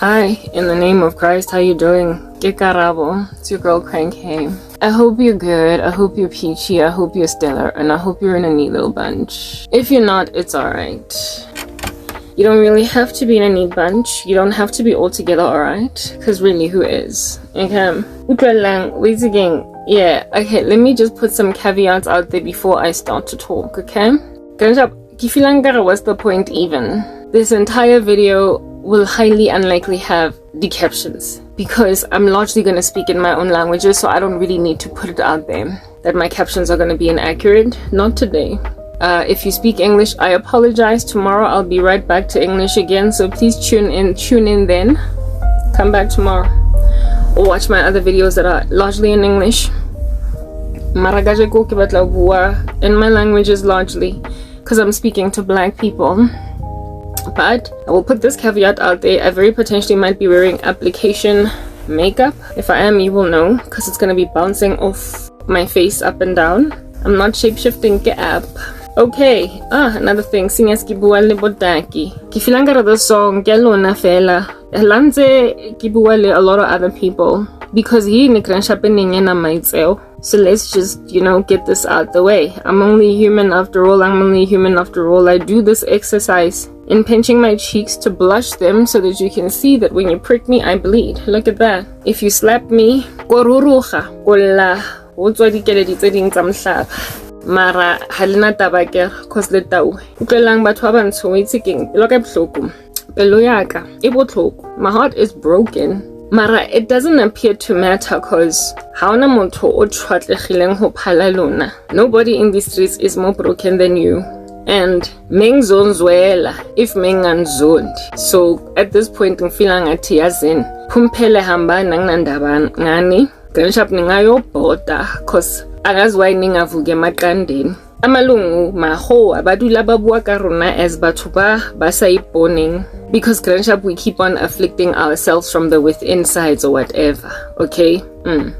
Hi, in the name of Christ, how you doing? Ke Karabo, it's your girl Crank Hey. I hope you're good, I hope you're peachy, I hope you're stellar, and I hope you're in a neat little bunch. If you're not, it's alright. You don't really have to be in a neat bunch, you don't have to be all together alright, because really, who is? Okay, wait again. Yeah, okay, let me just put some caveats out there before I start to talk, okay? What's the point even? This entire video will highly unlikely have the captions because I'm largely going to speak in my own languages, so I don't really need to put it out there that my captions are going to be inaccurate. Not today. If you speak English, I apologize. Tomorrow I'll be right back to English again, so please tune in then. Come back tomorrow or watch my other videos that are largely in English. In my languages largely because I'm speaking to black people. But I will put this caveat out there. I very potentially might be wearing application makeup. If I am, you will know because it's going to be bouncing off my face up and down. I'm not shape-shifting ke app. Okay, another thing. Singas kibua le bodaki. Kifilanga the song Gelona fela. Lanze kibua le a lot of other people because he nikranshapening na maitseo. So let's just, get this out the way. I'm only human after all. I do this exercise in pinching my cheeks to blush them so that you can see that when you prick me, I bleed. Look at that. If you slap me, mara halina tabake cause le tau. Utlwelang batho ba bantsho itsekeng pelo ka bohloko. Pelo yaka e botlhoko. My heart is broken. Mara, it doesn't appear to matter cause haona motho o tshwatlehileng ho phala lona. Nobody in these streets is more broken than you. And mengzonzwela if menganzondi. So at this point ngifila ngathi yazini phumphele hamba nangandaba ngani ganshap ningayo bota cause akazi why ningavuke maqandeni. Amalungu maho abadula babua ka rona as batho ba sayiboneng because grandshap we keep on afflicting ourselves from the within sides or whatever, okay? And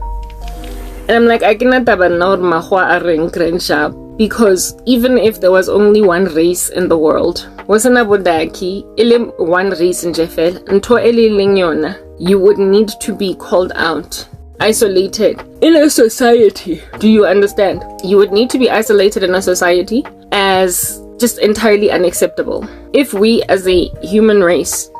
I'm like, I cannot have mahwa areng grandshap because even if there was only one race in the world, wasana bodaki ile one race in Jeffel nto elilingyona, you would need to be called out, isolated in a society. Do you understand? You would need to be isolated in a society as just entirely unacceptable. If we as a human race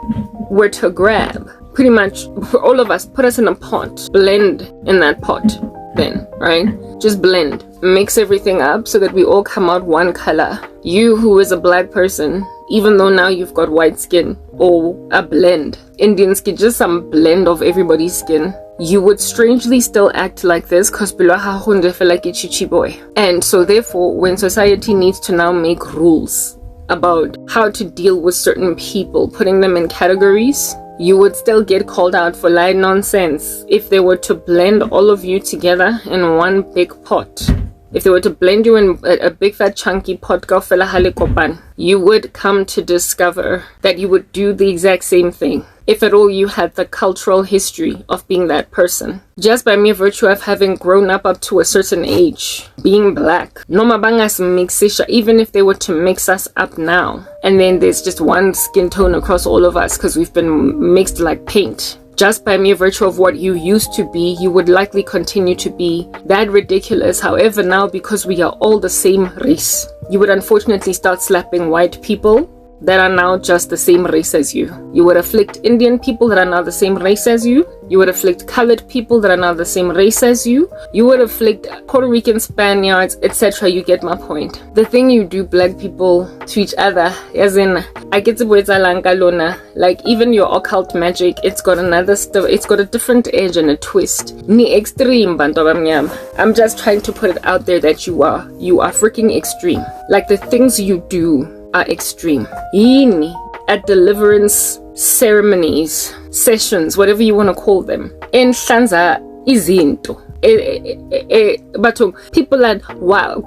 were to grab pretty much all of us, put us in a pot, blend in that pot, then, right? Just blend, mix everything up so that we all come out one color. You who is a black person, even though now you've got white skin, or a blend, Indian skin, just some blend of everybody's skin, you would strangely still act like this because like a chichi boy. And so therefore, when society needs to now make rules about how to deal with certain people, putting them in categories, you would still get called out for lie nonsense if they were to blend all of you together in one big pot. If they were to blend you in a big fat chunky pot, you would come to discover that you would do the exact same thing. If at all you had the cultural history of being that person. Just by mere virtue of having grown up to a certain age, being black. Noma bangas mixisha, even if they were to mix us up now. And then there's just one skin tone across all of us because we've been mixed like paint. Just by mere virtue of what you used to be, you would likely continue to be that ridiculous. However, now because we are all the same race, you would unfortunately start slapping white people that are now just the same race as you. You would afflict Indian people that are now the same race as you. You would afflict colored people that are now the same race as you. You would afflict Puerto Rican, Spaniards, etc. You get my point. The thing you do, black people, to each other, as in, I get to lona, like even your occult magic, it's got a different edge and a twist. Ni extreme, I'm just trying to put it out there that you are freaking extreme. Like the things you do are extreme. Yini at deliverance ceremonies, sessions, whatever you want to call them. Enhlanza izinto. But people that wow,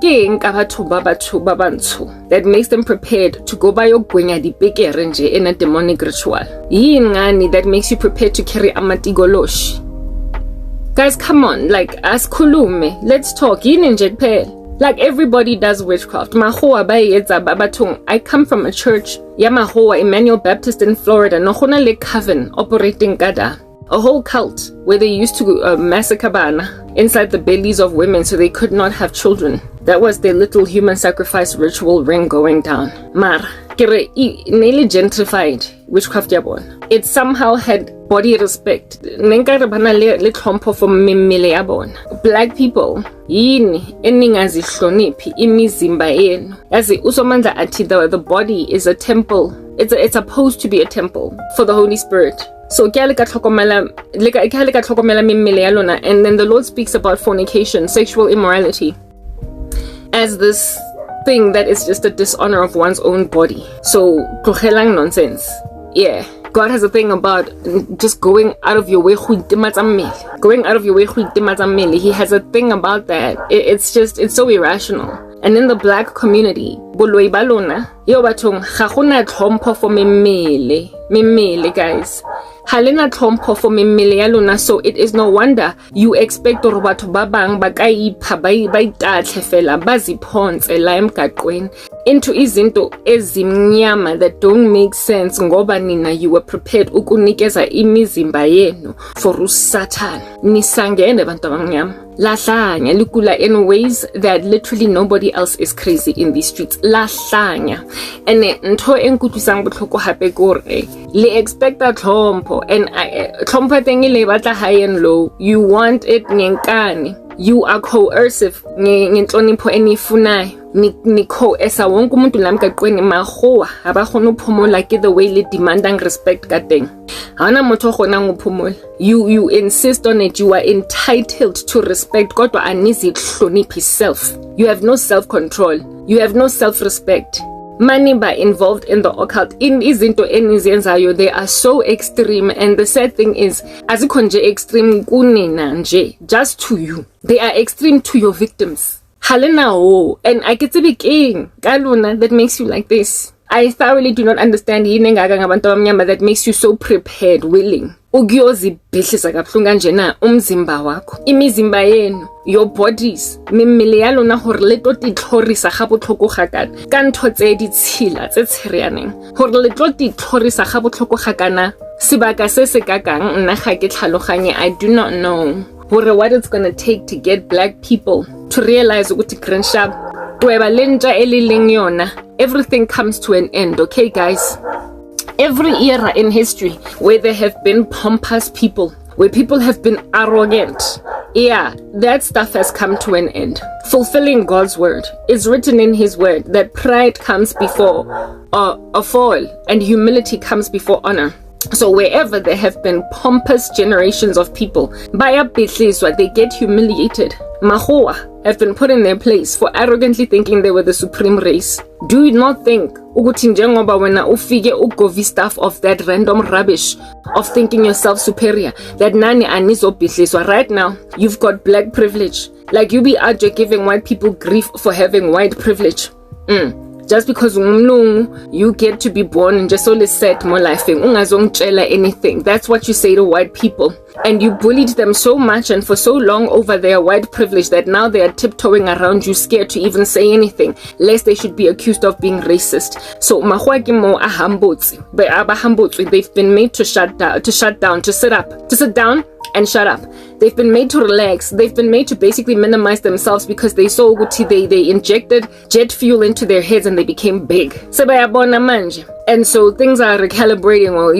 that makes them prepared to go by your gwenya in a demonic ritual. Yingani that makes you prepared to carry amatigolosh. Guys, come on, like ask Kulume, let's talk. Like everybody does witchcraft. I come from a church, Yamahoa Emmanuel Baptist in Florida, Nohona Le Coven operating Gada. A whole cult where they used to massacre bana inside the bellies of women so they could not have children. That was their little human sacrifice ritual ring going down. Mar, nearly gentrified witchcraft yabon. It somehow had body respect. Black people, the body is a temple. It's supposed to be a temple for the Holy Spirit. So and then the Lord speaks about fornication, sexual immorality, as this thing that is just a dishonor of one's own body. So nonsense. Yeah, God has a thing about just going out of your way. Going out of your way. He has a thing about that. It's so irrational. And in the black community, boloi balona yo bathong ga gona tlhompho for memele guys. Halena tlhompho for memele ya lona, so it is no wonder you expect gore batho ba bang ba ka ipha ba itatle fela baziphonse la emgaqweni into izinto ezimnyama that don't make sense ngoba nina you were prepared ukunikeza imizimba yenu for uSatane. Nisangene bantu abamnyama. Lahlanya likula in ways that literally nobody else is crazy in these streets. Lahlanya. And ntho enkutlisang botlhoko hape gore le expect a tlhompho, and tlhompho teng le batla high and low. You want it ngenkani. You are coercive ngenhlonipho enifunayo. Niko esa wonke umuntu la emgaqweni magoa abagona uphumola ke the way le demandang respect ka teng. Hana motho gona ngophumola. You insist on it. You are entitled to respect kodwa anizi hloniphi self. You have no self-control. You have no self-respect. Money by involved in the occult in izinto enizenzayo, they are so extreme, and the sad thing is azikho nje extreme kunina nje, just to you. They are extreme to your victims. Halena ho, and I get to be king kaluna that makes you like this. I thoroughly do not understand that makes you so prepared, willing. Ukuyozibhidlisa kabuhlungu kanje na umzimba wakho, imizimba yenu, your bodies, memele ya lona gore le tlo titlhorisa ga botlhoko ga kana ka ntho tse di tshila tse tshirianeng, gore le tlo titlhorisa ga botlhoko ga kana sebaka se se kakang nna ga ke tlhaloganye. I do not know what it's gonna take to get black people to realize ukuthi grandshab tweba lenja elileng yona. Everything comes to an end, okay guys? Every era in history where there have been pompous people, where people have been arrogant, yeah, that stuff has come to an end. Fulfilling God's word is written in his word that pride comes before a fall and humility comes before honor. So wherever there have been pompous generations of people, they get humiliated. Mahoa have been put in their place for arrogantly thinking they were the supreme race. Do not think ukuthi njengoba wena ufike ugovi stuff of that random rubbish of thinking yourself superior that nani anizobhidliswa. Right now you've got black privilege. Like you be out there giving white people grief for having white privilege. Just because you get to be born and just only set more life anything. That's what you say to white people. And you bullied them so much and for so long over their white privilege that now they are tiptoeing around you, scared to even say anything, lest they should be accused of being racist. So they've been made to sit down and shut up. They've been made to relax. They've been made to basically minimize themselves because they saw they injected jet fuel into their heads and they became big. And so things are recalibrating. Well,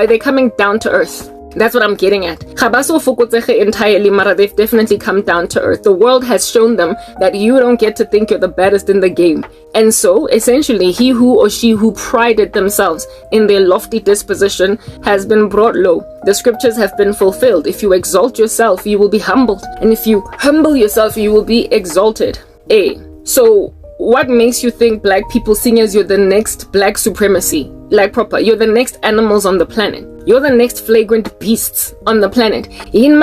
they're coming down to earth. That's what I'm getting at. Entirely, Mara, they've definitely come down to earth. The world has shown them that you don't get to think you're the baddest in the game. And so, essentially, he who or she who prided themselves in their lofty disposition has been brought low. The scriptures have been fulfilled. If you exalt yourself, you will be humbled. And if you humble yourself, you will be exalted. So, what makes you think black people seeing as you're the next black supremacy? Like proper, you're the next animals on the planet. You're the next flagrant beasts on the planet. You're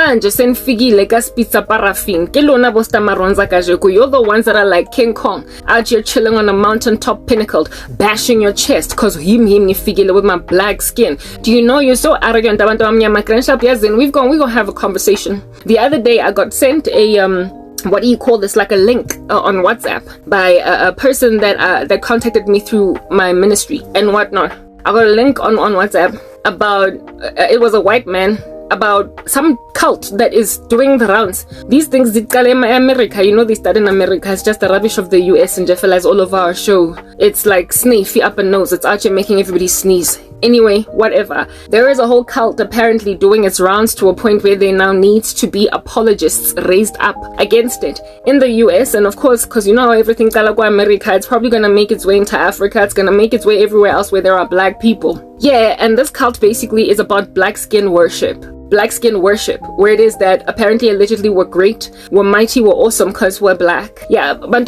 the ones that are like King Kong, out here chilling on a mountaintop pinnacled, bashing your chest, cause with my black skin. Do you know you're so arrogant? We're gonna have a conversation. The other day I got sent a what do you call this, like a link on WhatsApp by a person that contacted me through my ministry and whatnot. I got a link on WhatsApp about it was a white man, about some cult that is doing the rounds. These things did in America, they start in America. It's just the rubbish of the US, and Jeff all over our show. It's like sniffy up a nose. It's actually making everybody sneeze. Anyway, whatever. There is a whole cult apparently doing its rounds to a point where there now needs to be apologists raised up against it in the US. And of course, because you know how everything America, it's probably going to make its way into Africa. It's going to make its way everywhere else where there are black people. Yeah, and this cult basically is about black skin worship. Black skin worship, where it is that apparently allegedly we're great, we're mighty, we're awesome because we're black. Yeah, but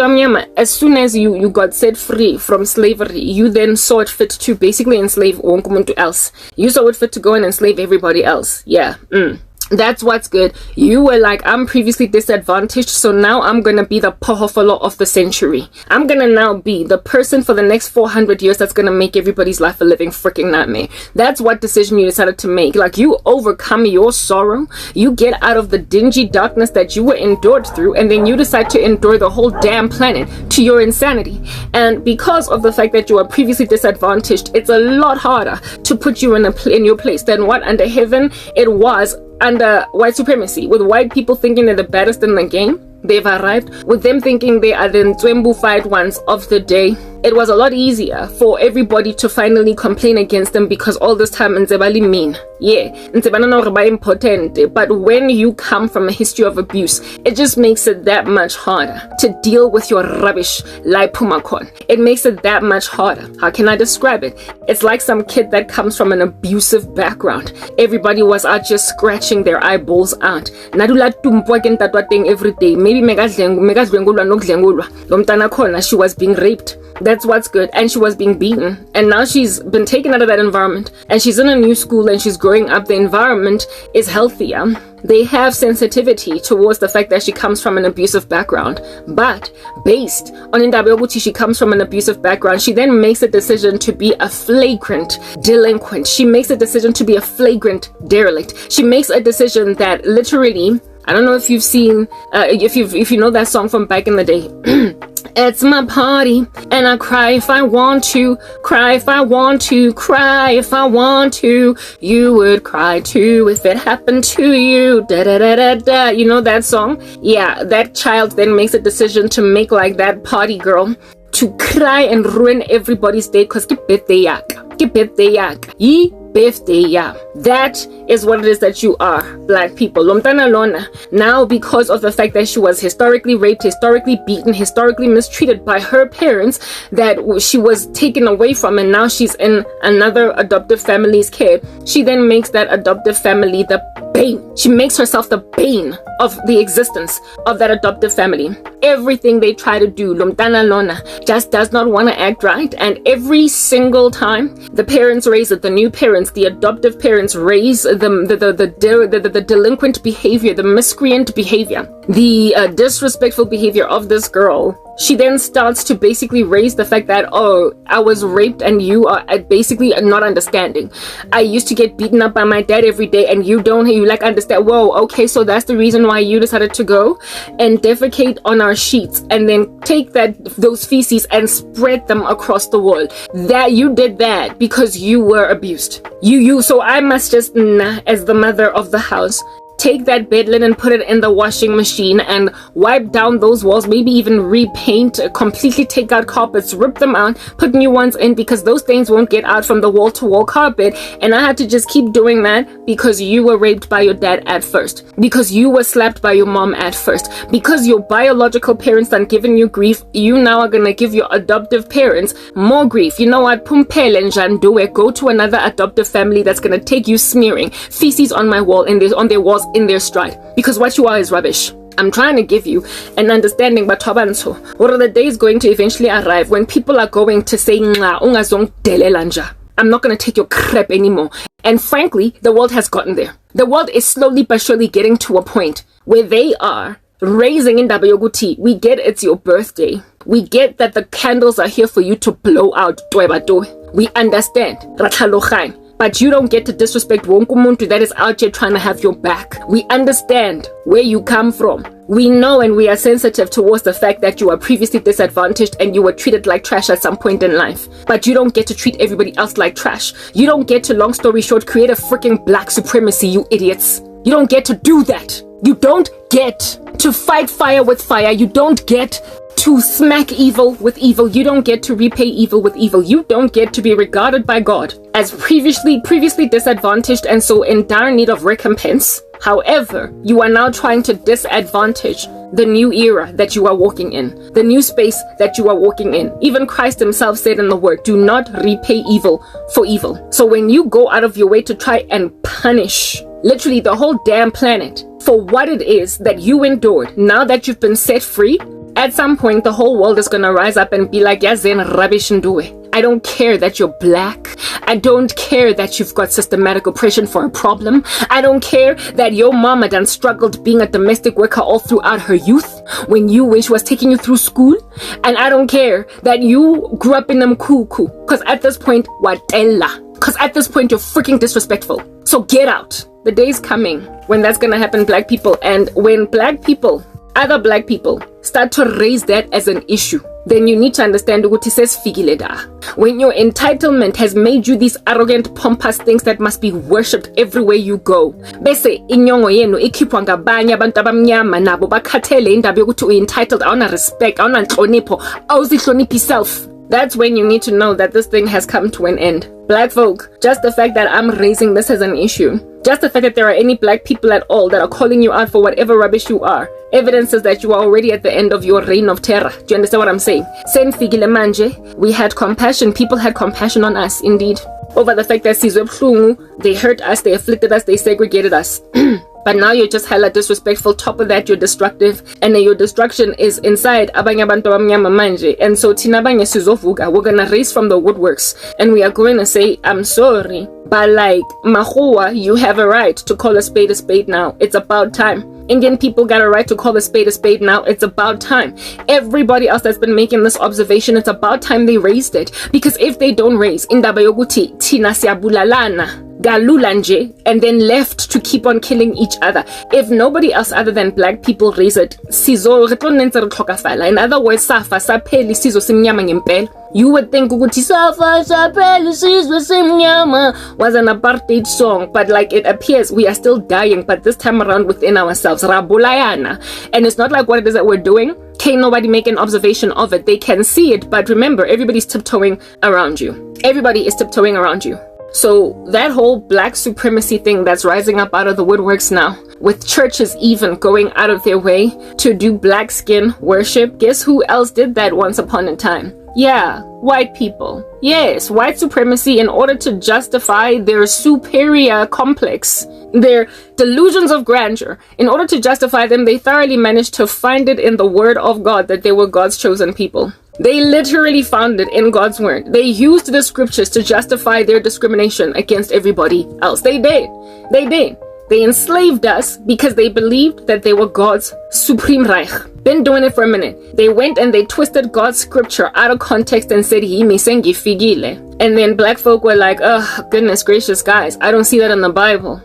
as soon as you got set free from slavery, you then saw it fit to basically enslave wonke else. You saw it fit to go and enslave everybody else. Yeah. That's what's good. You were like, I'm previously disadvantaged, so now I'm gonna be the pohofolo of the century. I'm gonna now be the person for the next 400 years that's gonna make everybody's life a living freaking nightmare. That's what decision you decided to make. Like, you overcome your sorrow, you get out of the dingy darkness that you were endured through, and then you decide to endure the whole damn planet to your insanity. And because of the fact that you were previously disadvantaged, it's a lot harder to put you in your place than what under heaven it was under white supremacy, with white people thinking they're the baddest in the game. They've arrived with them thinking they are the Ntswembu-fied ones of the day. It was a lot easier for everybody to finally complain against them because all this time Ntsebali mean. Yeah, Ntsebana important. But when you come from a history of abuse, it just makes it that much harder to deal with your rubbish like Pumakon. It makes it that much harder. How can I describe it? It's like some kid that comes from an abusive background. Everybody was out just scratching their eyeballs out. Nadula tumpwa thing every day. Maybe she was being raped. That's what's good. And she was being beaten. And now she's been taken out of that environment. And she's in a new school and she's growing up. The environment is healthier. They have sensitivity towards the fact that she comes from an abusive background. But based on Indabeoguchi, she comes from an abusive background. She then makes a decision to be a flagrant delinquent. She makes a decision to be a flagrant derelict. She makes a decision that literally, I don't know if you've seen, if you know that song from back in the day. It's my party, and I cry if I want to, cry if I want to, cry if I want to. You would cry too if it happened to you. Da da da da da. You know that song? Yeah, that child then makes a decision to make like that party girl, to cry and ruin everybody's day because birthday yak. That is what it is that you are, black people. Lomtana Lona, now because of the fact that she was historically raped, historically beaten, historically mistreated by her parents, that she was taken away from, and now she's in another adoptive family's care, she then makes that adoptive family the bane. She makes herself the bane of the existence of that adoptive family. Everything they try to do, Lomtana Lona, just does not want to act right, and every single time the parents raise it, the new parents, the adoptive parents raise the delinquent behavior, the miscreant behavior, the disrespectful behavior of this girl. She then starts to basically raise the fact that, oh, I was raped and you are basically not understanding. I used to get beaten up by my dad every day and you like understand. Whoa, okay, so that's the reason why you decided to go and defecate on our sheets and then take those feces and spread them across the wall. That you did that because you were abused. So I must just, as the mother of the house, take that bed linen, put it in the washing machine and wipe down those walls, maybe even repaint, completely take out carpets, rip them out, put new ones in, because those things won't get out from the wall-to-wall carpet. And I had to just keep doing that because you were raped by your dad at first, because you were slapped by your mom at first, because your biological parents aren't giving you grief. You now are gonna give your adoptive parents more grief. You know what? Pumpele and Janduwe, go to another adoptive family that's gonna take you smearing feces on my wall on their walls in their stride, because what you are is rubbish. I'm trying to give you an understanding, but what are the days going to eventually arrive when people are going to say, I'm not going to take your crap anymore. And frankly, the world has gotten there. The world is slowly but surely getting to a point where they are raising in Dabayoguti. We get it's your birthday. We get that the candles are here for you to blow out. We understand. but you don't get to disrespect wonke umuntu that is out here trying to have your back. We understand where you come from. We know and we are sensitive towards the fact that you are previously disadvantaged and you were treated like trash at some point in life. But you don't get to treat everybody else like trash. You don't get to, long story short, create a freaking black supremacy, you idiots. You don't get to do that. You don't get to fight fire with fire. You don't get to smack evil with evil. You don't get to repay evil with evil. You don't get to be regarded by God as previously disadvantaged and so in dire need of recompense. However, you are now trying to disadvantage the new era that you are walking in, the new space that you are walking in. Even Christ himself said in the word, do not repay evil for evil. So when you go out of your way to try and punish literally the whole damn planet for what it is that you endured, now that you've been set free, at some point the whole world is gonna rise up and be like, yazen rubbish nduwe. I don't care that you're black. I don't care that you've got systematic oppression for a problem. I don't care that your mama done struggled being a domestic worker all throughout her youth when she was taking you through school. And I don't care that you grew up in them kuku. Because at this point, watella. Because at this point, you're freaking disrespectful. So get out. The day's coming when that's gonna happen, black people. And when black people, other black people, start to raise that as an issue, then you need to understand what it says figileda. When your entitlement has made you these arrogant, pompous things that must be worshipped everywhere you go. Bese inyongo yenu ikhipwa ngabanye abantu abamnyama nabo bakhathele indaba yokuthi u-entitled, awuna respect, awuna nhlonipho, awuzihloniphi self. That's when you need to know that this thing has come to an end. Black folk, just the fact that I'm raising this as an issue, just the fact that there are any black people at all that are calling you out for whatever rubbish you are, evidences that you are already at the end of your reign of terror. Do you understand what I'm saying? Same figile manje, we had compassion, people had compassion on us, indeed, over the fact that sizwe buhlungu, they hurt us, they afflicted us, they segregated us. But now you're just hella disrespectful. Top of that, you're destructive. And then your destruction is inside abanye abantu abamnyama manje. And so thina abanye sizovuka, we're gonna raise from the woodworks. And we are going to say, I'm sorry. But like, Mahowa, you have a right to call a spade now. It's about time. Indian people got a right to call a spade now. It's about time. Everybody else that's been making this observation, it's about time they raised it. Because if they don't raise, indaba yokuthi thina siyabulalana galula nje, and then left to keep on killing each other. If nobody else other than black people raise it, sizo re tlo nentse re tlhokafala. In other words, safa sapheli sizo simnyama ngempela. You would think ukuthi safa sapheli sizo simnyama was an apartheid song, but like it appears we are still dying, but this time around within ourselves. Rabulayana. And it's not like what it is that we're doing. Can't nobody make an observation of it. They can see it, but remember, everybody's tiptoeing around you. Everybody is tiptoeing around you. So that whole black supremacy thing that's rising up out of the woodworks now, with churches even going out of their way to do black skin worship, guess who else did that once upon a time? Yeah, white people. Yes, white supremacy, in order to justify their superior complex, their delusions of grandeur, in order to justify them, they thoroughly managed to find it in the word of God that they were God's chosen people. They literally found it in God's word. They used the scriptures to justify their discrimination against everybody else. They did. They enslaved us because they believed that they were God's supreme Reich. Been doing it for a minute. They went and they twisted God's scripture out of context and said, figile. And then black folk were like, oh, goodness gracious, guys, I don't see that in the Bible.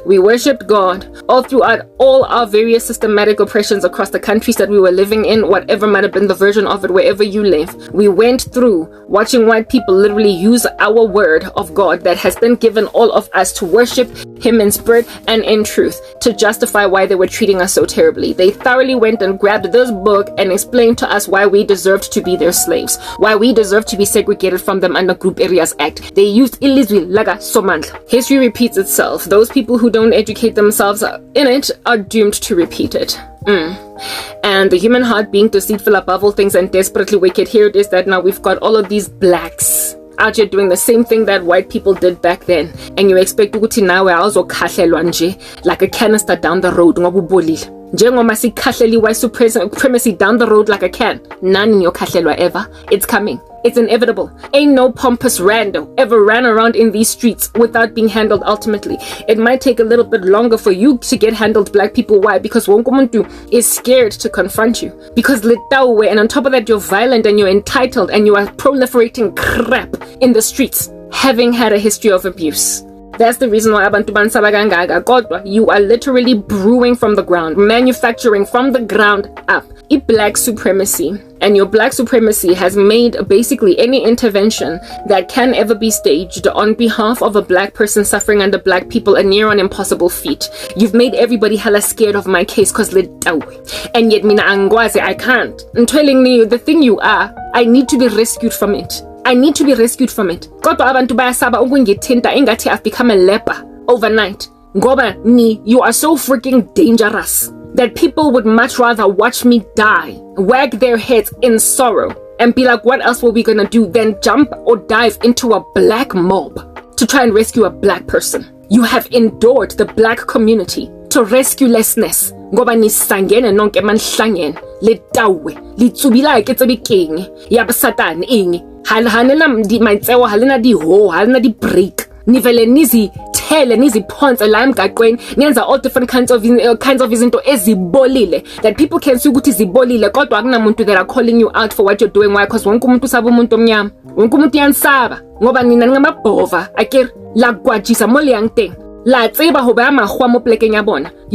We worshipped God all throughout all our various systematic oppressions across the countries that we were living in, whatever might have been the version of it, wherever you live. We went through watching white people literally use our word of God that has been given all of us to worship Him in spirit and in truth to justify why they were treating us so terribly. They thoroughly went and grabbed this book and explained to us why we deserved to be their slaves, why we deserved to be segregated from them under Group Areas Act. They used ilizwi laga somandla. History repeats itself. Those people who don't educate themselves in it are doomed to repeat it. And the human heart being deceitful above all things and desperately wicked, here it is that now we've got all of these blacks out here doing the same thing that white people did back then, and you expect ukuthi nawe awuzokhahlelwa nje like a canister down the road ngoba ubolile. Njengoma sikhahleli white supremacy down the road like a can, none in your khahlelwa ever. It's coming. It's inevitable. Ain't no pompous rando ever ran around in these streets without being handled ultimately. It might take a little bit longer for you to get handled, black people. Why? Because wonke umuntu is scared to confront you. Because litawe, and on top of that, you're violent and you're entitled and you are proliferating crap in the streets. having had a history of abuse. That's the reason why abantu bansaba kangaka. Kodwa, you are literally brewing from the ground, manufacturing from the ground up. Black supremacy. And your black supremacy has made basically any intervention that can ever be staged on behalf of a black person suffering under black people a near on impossible feat. You've made everybody hella scared of my case cause and yet mina angwazi, I can't. I'm telling you, the thing you are, I need to be rescued from it. I need to be rescued from it. Kodwa abantu bayasaba ukungithinta engathi I've become a leper overnight. Ngoba you are so freaking dangerous that people would much rather watch me die, wag their heads in sorrow, and be like, what else were we gonna do than jump or dive into a black mob to try and rescue a black person. You have endured the black community to rescuelessness. Ngoba nisangene nonke manhlangene letawe litsubila ke tsebiking ya Satane ing halhanela maitsewa halena di ho halena di break nivele nizi tele nizi ponce la emgaqweni niyenza all different kinds of izinto ezibolile that people can see ukuthi zibolile kodwa akunamuntu that are calling you out for what you're doing. Why? Because wonke umuntu usaba umuntu omnyama, wonke umuntu uyansaba ngoba nina ngamabhova akere la gwajisa mole yangteng. You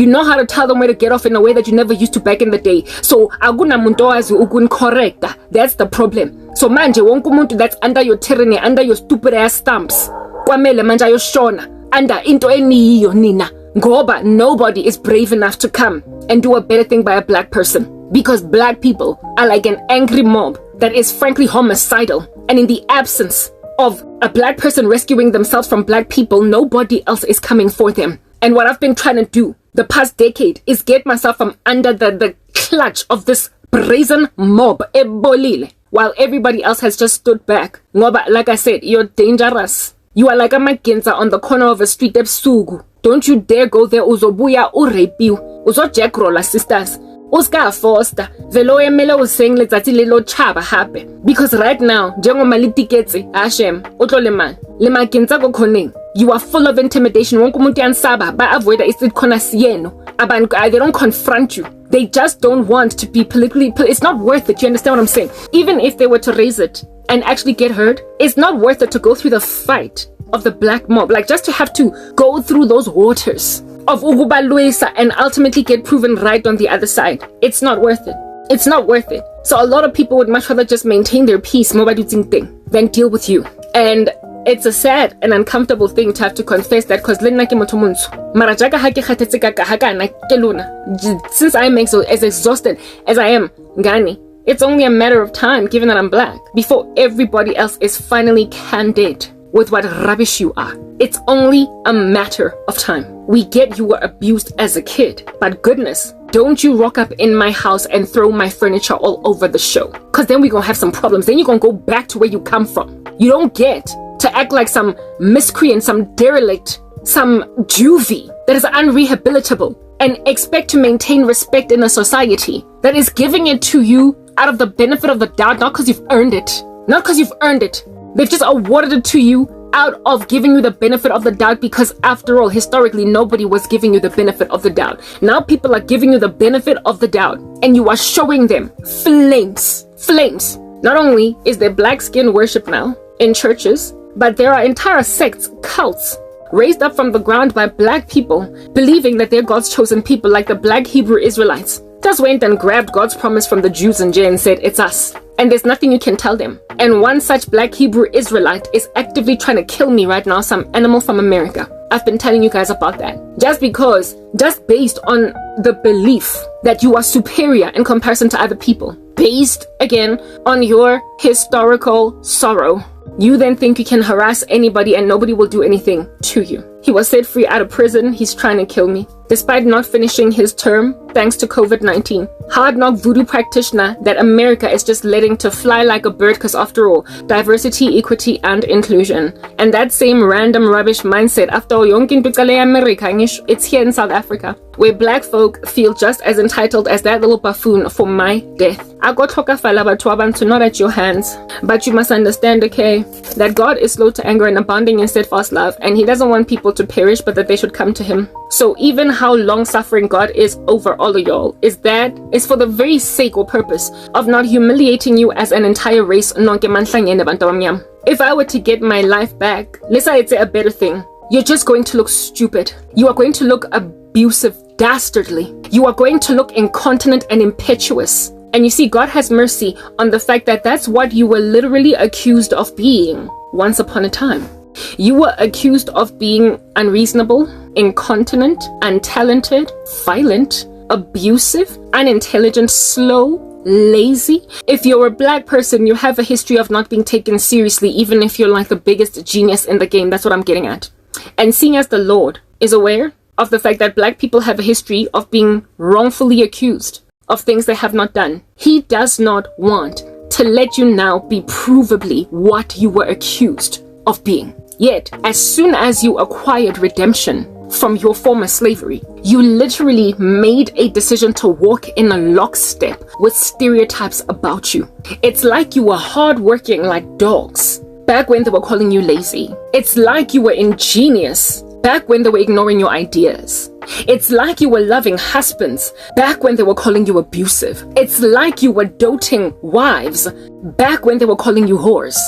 know how to tell them where to get off in a way that you never used to back in the day. So aguna muntu owazi ukuncorrecta. That's the problem. So manje wonke umuntu that's under your tyranny, under your stupid ass stamps, kwamele manje ayoshona under into eniyo nina ngoba nobody is brave enough to come and do a better thing by a black person, because black people are like an angry mob that is frankly homicidal, and in the absence of a black person rescuing themselves from black people, nobody else is coming for them. And what I've been trying to do the past decade is get myself from under the clutch of this brazen mob ebolile, while everybody else has just stood back. Ngoba, like I said, you're dangerous. You are like a magenza on the corner of a street ebusuku. Don't you dare go there. Uzobuya urepiwe. Uzojackrolla sisters. Uska foster velo emele useng letsatsi lelo chaba hape, because right now njengoma litiketse ashem utlole man le makenza go khoneng, you are full of intimidation. Wonke umuntu yansaba ba avoid isit khona siyeno abantu they don't confront you. They just don't want to be politically it's not worth it. You understand what I'm saying? Even if they were to raise it and actually get heard, it's not worth it to go through the fight of the black mob, like just to have to go through those waters of Ugubaluisa and ultimately get proven right on the other side. It's not worth it. It's not worth it. So a lot of people would much rather just maintain their peace than deal with you. And it's a sad and uncomfortable thing to have to confess that, because since I am as exhausted as I am, Ngani, it's only a matter of time, given that I'm black, before everybody else is finally candid with what rubbish you are. It's only a matter of time. We get you were abused as a kid, but goodness, don't you rock up in my house and throw my furniture all over the show, because then we're gonna have some problems. Then you're gonna go back to where you come from. You don't get to act like some miscreant, some derelict, some juvie that is unrehabilitable and expect to maintain respect in a society that is giving it to you out of the benefit of the doubt, not because you've earned it. Not because you've earned it. They've just awarded it to you out of giving you the benefit of the doubt, because after all, historically, nobody was giving you the benefit of the doubt. Now people are giving you the benefit of the doubt, and you are showing them flames. Flames. Not only is there black skin worship now in churches, but there are entire sects, cults, raised up from the ground by black people, believing that they're God's chosen people, like the black Hebrew Israelites. Just went and grabbed God's promise from the Jews in jail and said, it's us. And there's nothing you can tell them. And one such black Hebrew Israelite is actively trying to kill me right now, some animal from America. I've been telling you guys about that. Just based on the belief that you are superior in comparison to other people. Based, again, on your historical sorrow. You then think you can harass anybody and nobody will do anything to you. He was set free out of prison. He's trying to kill me, despite not finishing his term thanks to COVID-19. Hard knock voodoo practitioner that America is just letting to fly like a bird, because after all, diversity, equity, and inclusion. And that same random rubbish mindset, after all, America, it's here in South Africa, where black folk feel just as entitled as that little buffoon for my death. I got to not at your hands, but you must understand, okay, that God is slow to anger and abounding in steadfast love, and he doesn't want people to perish, but that they should come to him. So even how long-suffering God is over all of y'all is for the very sake or purpose of not humiliating you as an entire race. If I were to get my life back, let's say it's a better thing, you're just going to look stupid. You are going to look abusive, dastardly. You are going to look incontinent and impetuous. And you see, God has mercy on the fact that that's what you were literally accused of being once upon a time. You were accused of being unreasonable, incontinent, untalented, violent, abusive, unintelligent, slow, lazy. If you're a black person, you have a history of not being taken seriously, even if you're like the biggest genius in the game. That's what I'm getting at. And seeing as the Lord is aware of the fact that black people have a history of being wrongfully accused of things they have not done, he does not want to let you now be provably what you were accused of being. Yet, as soon as you acquired redemption from your former slavery, you literally made a decision to walk in a lockstep with stereotypes about you. It's like you were hardworking like dogs back when they were calling you lazy. It's like you were ingenious back when they were ignoring your ideas. It's like you were loving husbands back when they were calling you abusive. It's like you were doting wives back when they were calling you whores.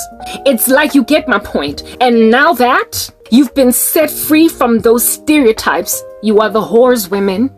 It's like, you get my point. And now that you've been set free from those stereotypes, you are the whores women,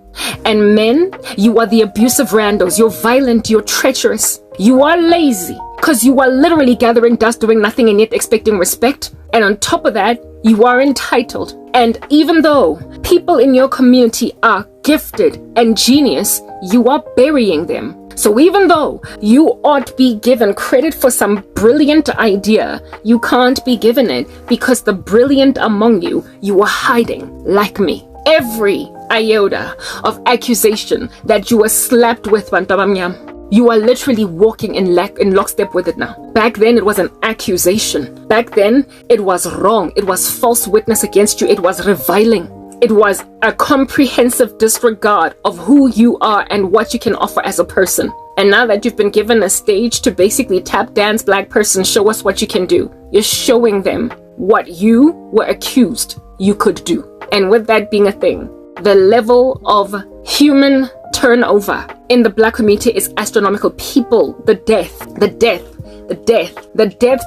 and men, you are the abusive randos. You're violent, you're treacherous, you are lazy, because you are literally gathering dust, doing nothing, and yet expecting respect. And on top of that, you are entitled. And even though people in your community are gifted and genius, you are burying them. So even though you ought to be given credit for some brilliant idea, you can't be given it, because the brilliant among you, you are hiding like me. Every iota of accusation that you were slapped with, Bantabamnyam, you are literally walking in lockstep with it now. Back then, it was an accusation. Back then, it was wrong. It was false witness against you. It was reviling. It was a comprehensive disregard of who you are and what you can offer as a person. And now that you've been given a stage to basically tap dance, black person, show us what you can do, you're showing them what you were accused you could do. And with that being a thing, the level of human turnover in the black community is astronomical. People, the death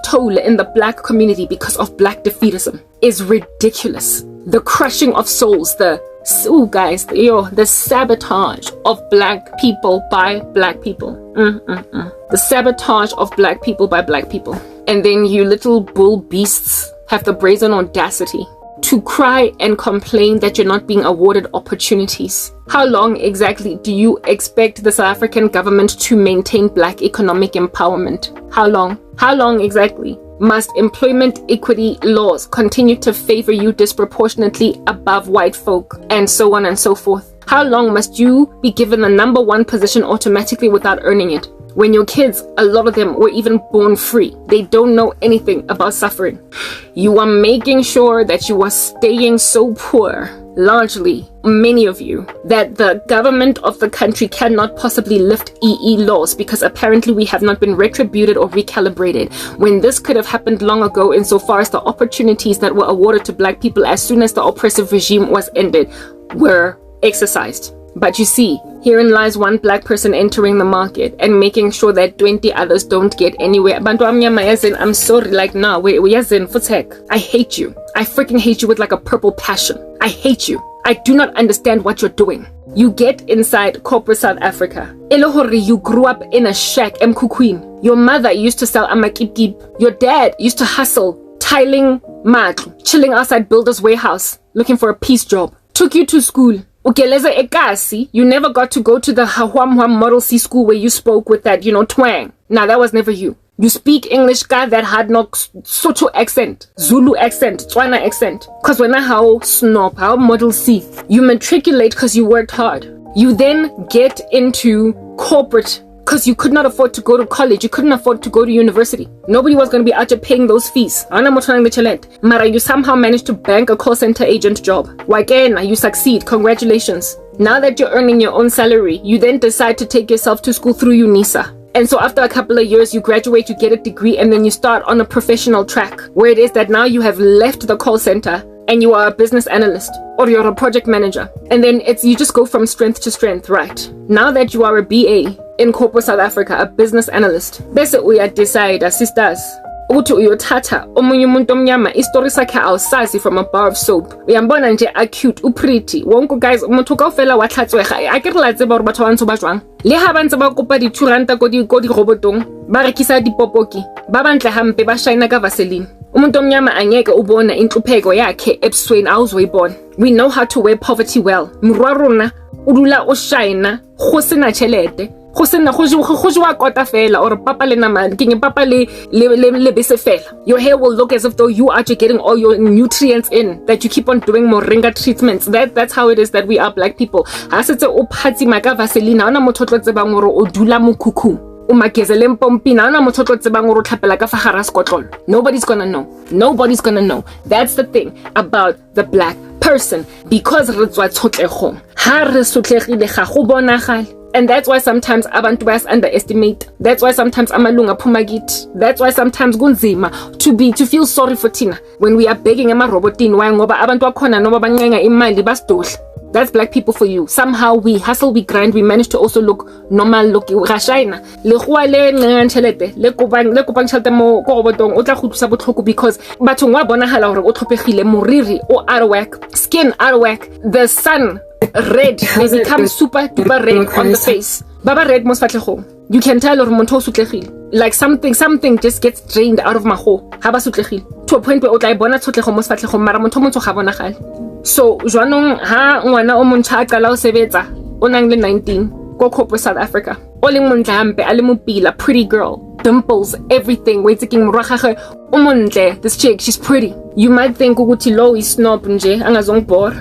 toll in the black community because of black defeatism is ridiculous. The crushing of souls, the sabotage of black people by black people. The sabotage of black people by black people. And then you little bull beasts have the brazen audacity to cry and complain that you're not being awarded opportunities. How long exactly do you expect the South African government to maintain black economic empowerment? How long? How long exactly must employment equity laws continue to favor you disproportionately above white folk, and so on and so forth? How long must you be given the number one position automatically without earning it? When your kids, a lot of them were even born free. They don't know anything about suffering. You are making sure that you are staying so poor, largely, many of you, that the government of the country cannot possibly lift EE laws because apparently we have not been retributed or recalibrated, when this could have happened long ago insofar as the opportunities that were awarded to black people as soon as the oppressive regime was ended were exercised. But you see, herein lies one black person entering the market and making sure that 20 others don't get anywhere. I'm sorry, like, nah, wait, I hate you. I freaking hate you with like a purple passion. I hate you. I do not understand what you're doing. You get inside corporate South Africa. You grew up in a shack, Mkukwin. Your mother used to sell amakip. Your dad used to hustle, tiling mat, chilling outside Builder's Warehouse, looking for a piece job. Took you to school. You never got to go to the Hawam Model C school where you spoke with that, twang. Nah, that was never you. You speak English guy that had no Soto accent, Zulu accent, Tswana accent. Cause when I how snob, how Model C, you matriculate cause you worked hard. You then get into corporate because you could not afford to go to college. You couldn't afford to go to university. Nobody was going to be out there paying those fees. Mara, you somehow managed to bank a call center agent job. Wakena, you succeed. Congratulations. Now that you're earning your own salary, you then decide to take yourself to school through UNISA. And so after a couple of years, you graduate, you get a degree, and then you start on a professional track where it is that now you have left the call center and you are a business analyst or you're a project manager. And then you just go from strength to strength, right? Now that you are a BA in corporate South Africa, a business analyst, bese decide, sisters, ukuthi uyothatha omunye umuntu omnyama istory sakhe awusazi from a bar of soap uyambona nje acute upretty wonke guys umuntu ka ufela wa tlhatswega a ke re la tseba gore batho ba ntse ba jwang le ha ba ntse ba kopa di 200 ko di robotong ba rekisa dipopoki ba bantle hampe ba shine ka vaseline umuntu omnyama angeke ubona inhlupheko yakhe ebusweni awuzoyibona. We know how to wear poverty well. Mrwa rona udula o shine go sena chelete go sena go jwa kota fela or papa le nama king papa le bese fela. Your hair will look as if though you are just getting all your nutrients in, that you keep on doing moringa treatments. That's how it is that we are black people. Ha setse o phatsi maka vaseline ona mothotlo tsebang gore o dula mokhukhu o magezele mpompi na ona mothotlo tsebang gore o tlhapela ka fa gara skotlolo. Nobody's gonna know. That's the thing about the black person, because re tswa tshotlegong ha re sotlegile ga go bonagale. And that's why sometimes abantu bayas underestimate. That's why sometimes amalunga phumagit. That's why sometimes kunzima to feel sorry for Tina when we are begging emarobotini why ngoba abantu bakhona noma bancenga imali basidudla. That's black people for you. Somehow we hustle, we grind, we manage to also look normal, look rashina. Le khwa le nchelete, le kopang chelete mo ko robotong o tla khutlusa botlhoko because batho ngwa bonahala hore o tlhopegile moriri o out of whack, skin out of whack, the sun red, they become super duper red on the face. Baba red most fatlego. You can tell or monto sutlegile. Like something just gets drained out of my ho. Ha ba sutlegile. To a point where o tla bona tsotlego most fatlego mara monto ga bonagale. So Jwanong ha ngwana o montsha a qala o sebetsa o nang le 19 go Kaboloi South Africa. O leng montle hampe a le mopila, pretty girl, dimples, everything. Wait taking mragage o montle. This chick, she's pretty. You might think ukuthi lo is snob nje angazongibor.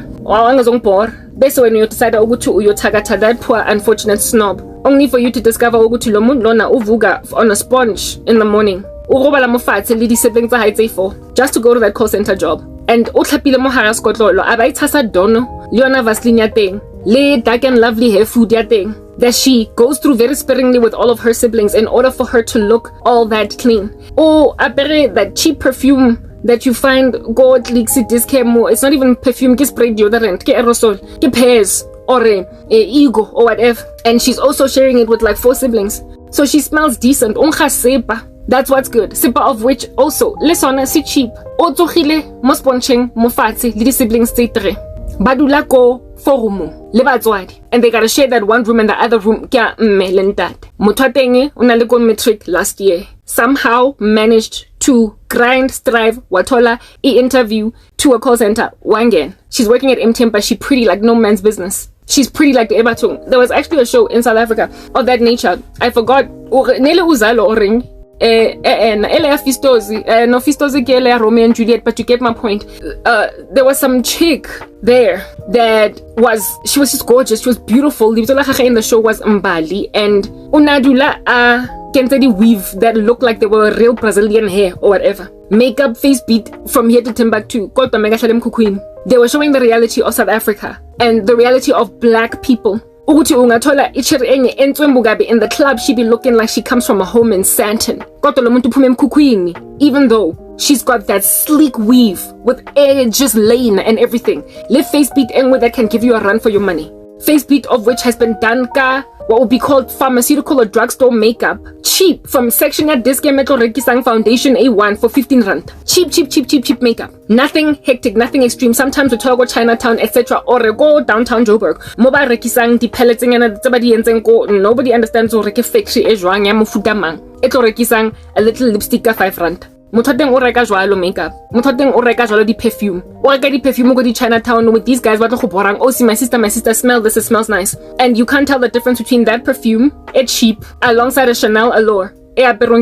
Bese when you decide ukuthi uyothagatha that poor unfortunate snob, only for you to discover ukuthi lo muntu lona uvuka on a sponge in the morning urobala mofatse le di siblings tsa hae tse 4 just to go to that call center job. And o tlhapile mo hara skotlolo a ba itshasa dono le yona vaseline ya teng le dark and lovely hair food ya teng that she goes through very sparingly with all of her siblings in order for her to look all that clean. O apere that cheap perfume that you find God leaks it this camo. It's not even perfume, ke spray deodorant, ke aerosol, ke pears or ego or whatever. And she's also sharing it with like 4 siblings. So she smells decent. Unga sepa. That's what's good. Sepa of which also lesona si cheap. O tsogile mo sponching mo fatshe le di siblings tse 3. Badula ko forumo le batswadi. And they gotta share that one room and the other room ke mme le ntate. Motho a teng o na le ko matric last year. Somehow managed to grind, strive, watola, interview to a call center. Wangen. She's working at MTM, but she's pretty like no man's business. She's pretty like the Ebatung. There was actually a show in South Africa of that nature. I forgot. Nele uzalo oring. No Fistozi ke Romeo and Juliet, but you get my point. There was some chick there that she was just gorgeous. She was beautiful. In the show was Mbali and Unadula Kentedi weave that looked like they were real Brazilian hair or whatever. Makeup, face beat from here to Timbuktu. They were showing the reality of South Africa and the reality of black people. In the club, she be looking like she comes from a home in Santon. Even though she's got that sleek weave with just lane and everything. Live face beat and that can give you a run for your money. Face beat of which has been done what would be called pharmaceutical or drugstore makeup. Cheap from section at Disque Metro Rekisang Foundation A1 for 15 rand. Cheap makeup. Nothing hectic, nothing extreme. Sometimes we talk about Chinatown, etc. Or go downtown Joburg. Mobile Rekisang, di pelleting and nobody understands or Reki factory is wrong. Yamufudamang. Eto Rekisang, a little lipstick 5 rand. Mototeng o reka jwalo makeup. Mototeng o reka jwalo di perfume. O reka di perfume go di Chinatown with these guys ba go borang. Oh, see my sister smell this, it smells nice. And you can't tell the difference between that perfume, it's cheap, alongside a Chanel Allure.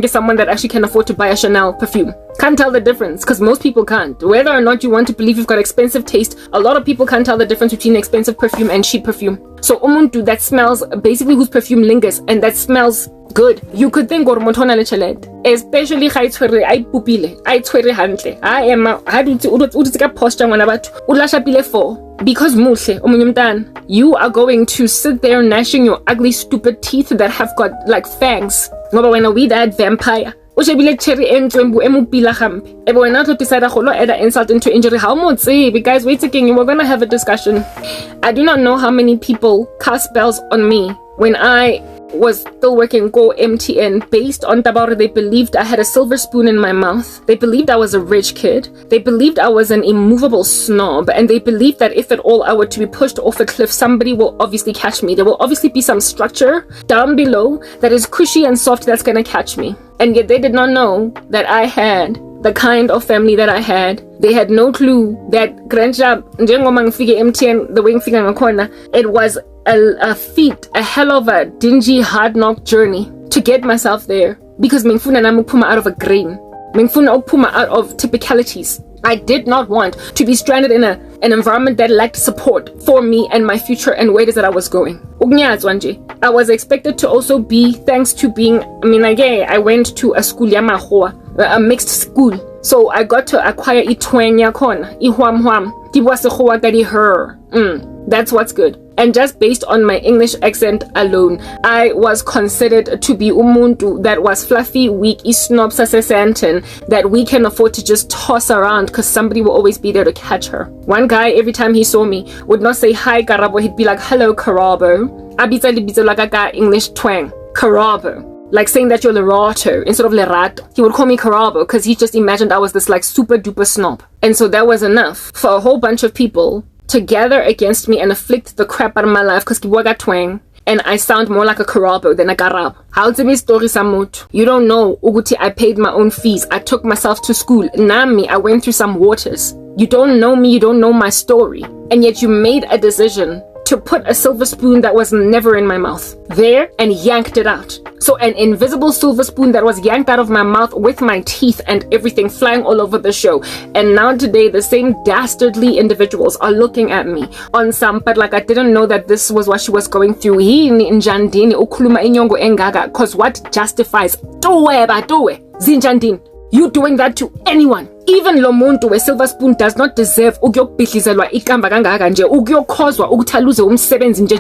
Someone that actually can afford to buy a Chanel perfume. Can't tell the difference because most people can't. Whether or not you want to believe you've got expensive taste, a lot of people can't tell the difference between expensive perfume and cheap perfume. So umuntu that smells, basically whose perfume lingers and that smells good. You could think gormotona le chelete. Especially ga itshwere ai pupile, ai tshwere hantle. I am ha dutse ka posture ngwana batho. O lashapile for because muhle omunye mntana, you are going to sit there gnashing your ugly stupid teeth that have got like fangs. Ngoba wena we that vampire. O shebile cherry entwembu emupila gampe. Ebe wena tlo decide go lo add insult into injury. How much guys wait again, we're gonna have a discussion. I do not know how many people cast spells on me when I was still working go MTN based on Tabaro. They believed I had a silver spoon in my mouth. They believed I was a rich kid. They believed I was an immovable snob. And they believed that if at all I were to be pushed off a cliff, somebody will obviously catch me. There will obviously be some structure down below that is cushy and soft that's going to catch me. And yet they did not know that I had the kind of family that I had. They had no clue that MTN, the wing finger corner, it was a feat, a hell of a dingy, hard knock journey to get myself there. Because Mingfuna Namupuma out of a grain. Mingfuna Opuma out of typicalities. I did not want to be stranded in an environment that lacked support for me and my future and where it is that I was going. I was expected to also be, thanks to being, I went to a school, a mixed school. So I got to acquire itwenya kona, ihwam, her. That's what's good. And just based on my English accent alone, I was considered to be umuntu that was fluffy, weak, isnob sasesanten, that we can afford to just toss around because somebody will always be there to catch her. One guy, every time he saw me, would not say hi Karabo, he'd be like, hello Karabo. Abitsa libizo like English twang, Karabo. Like saying that you're Lerato instead of Lerato. He would call me Karabo because he just imagined I was this like super duper snob. And so that was enough for a whole bunch of people to gather against me and afflict the crap out of my life because Kiwaga twang. And I sound more like a Karabo than a Karabo. How to be story samut? You don't know, Uguti, I paid my own fees. I took myself to school. Nami, I went through some waters. You don't know me, you don't know my story. And yet you made a decision to put a silver spoon that was never in my mouth there and yanked it out. So an invisible silver spoon that was yanked out of my mouth with my teeth and everything flying all over the show. And now today the same dastardly individuals are looking at me on some, but like I didn't know that this was what she was going through. Because what justifies you doing that to anyone? Even Lomuntu, a silver spoon, does not deserve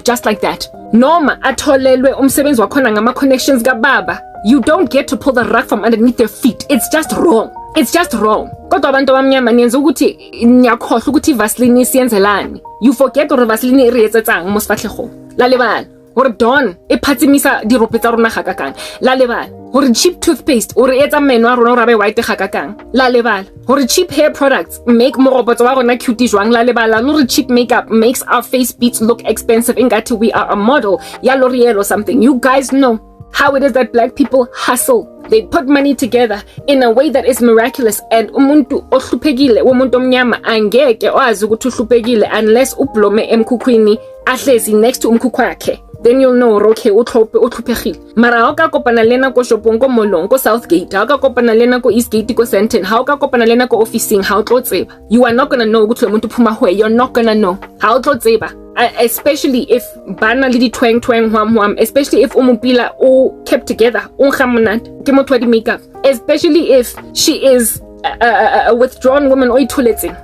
just like that. Noma atholelwe umsebenzi wakhona ngama connections kababa. You don't get to pull the rug from underneath their feet. It's just wrong. It's just wrong. Kodwa abantu abamnyama niyenza ukuthi nyakhohle ukuthi Vaseline siyenzelani. You forget uri Vaseline iri etsetsang mo sefatlhego. La lebala. Uri Dawn e phatsimisa dirope tsa rona ga kakang. La lebala. Uri cheap toothpaste uri etsa meno a rona ora be white ga kakang. La lebala. Uri cheap hair products make morobotso wa rona cute jwang. La lebala. Uri cheap makeup makes our face beats look expensive ingati we are a model ya L'Oreal or something. You guys know how it is that black people hustle. They put money together in a way that is miraculous. And umuntu ohluphekile, umuntu omnyama angeke owazi ukuthi uhluphekile unless ublome emkhukhwini ahlezi next to umkhukhu wakhe. Then you'll know, okay, utluphekile. Mara ha o ka kopana lena ko shopong ko molong ko Southgate, ha o ka kopana lena ko Eastgate ko Sandton, ha o ka kopana lena ko officing, ha o tlo tseba. You are not gonna know ukuthi umuntu phuma hwe. You're not gonna know. Ha o tlo tseba. Especially if bana le di twang hwam, especially if umupila o kept together, ungamonat ke motho wa di makeup, especially if she is a withdrawn woman o itholetseng.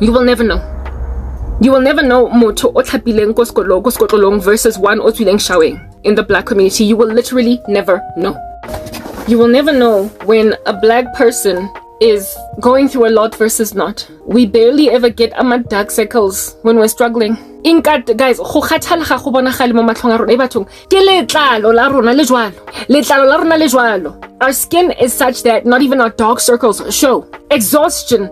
You will never know. You will never know motho o tlhapileng ko skotlolong versus one o tswileng shaweng in the black community. You will literally never know. You will never know when a black person is going through a lot versus not. We barely ever get dark circles when we're struggling. Inkat, guys, go kgathala ga go bonagale mo matlhong a rona e bathong ke letlalo la rona le jwalo. Letlalo la rona le jwalo. Our skin is such that not even our dark circles show. Exhaustion,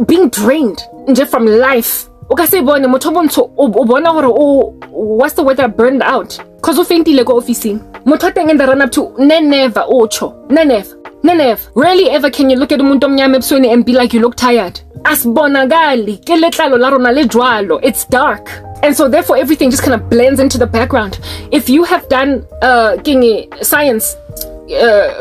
being drained just from life. Okay, say bone motho bontsho o bona gore what's the word that burned out? Cause o fentile go officing. Motho teng in the run up to never ocho. Never. Rarely ever can you look at umuntu omnyama ebusweni and be like you look tired. Asbonagali ke letlalo la rona le jwalo. It's dark. And so therefore everything just kind of blends into the background. If you have done science,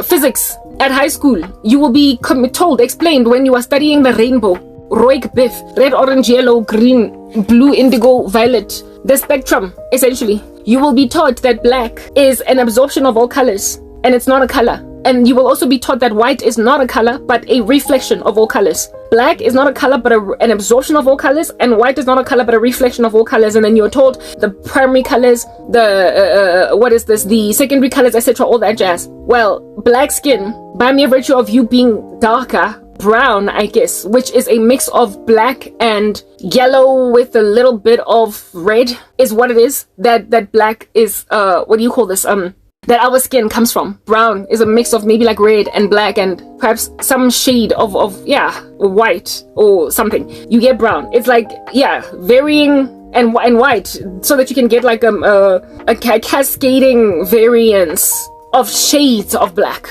physics at high school, you will be explained when you are studying the rainbow. Roig biff, red, orange, yellow, green, blue, indigo, violet, the spectrum, essentially. You will be taught that black is an absorption of all colors, and it's not a color. And you will also be taught that white is not a color, but a reflection of all colors. Black is not a color, but an absorption of all colors, and white is not a color, but a reflection of all colors. And then you're told the primary colors, the secondary colors, etc., all that jazz. Well, black skin, by mere virtue of you being darker, brown, I guess, which is a mix of black and yellow with a little bit of red, is what it is. That black is what do you call this? that our skin comes from. Brown is a mix of maybe like red and black and perhaps some shade of white or something. You get brown. It's like, varying and white, so that you can get like a cascading variance of shades of black.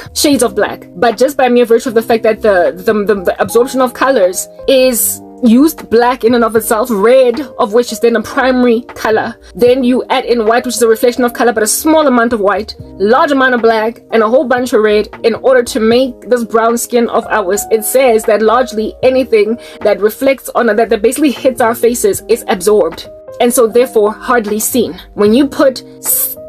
But just by mere virtue of the fact that the absorption of colors is used black in and of itself, red of which is then a primary color, then you add in white, which is a reflection of color, but a small amount of white, large amount of black, and a whole bunch of red in order to make this brown skin of ours. It says that largely anything that reflects on it, that basically hits our faces, is absorbed and so therefore hardly seen. When you put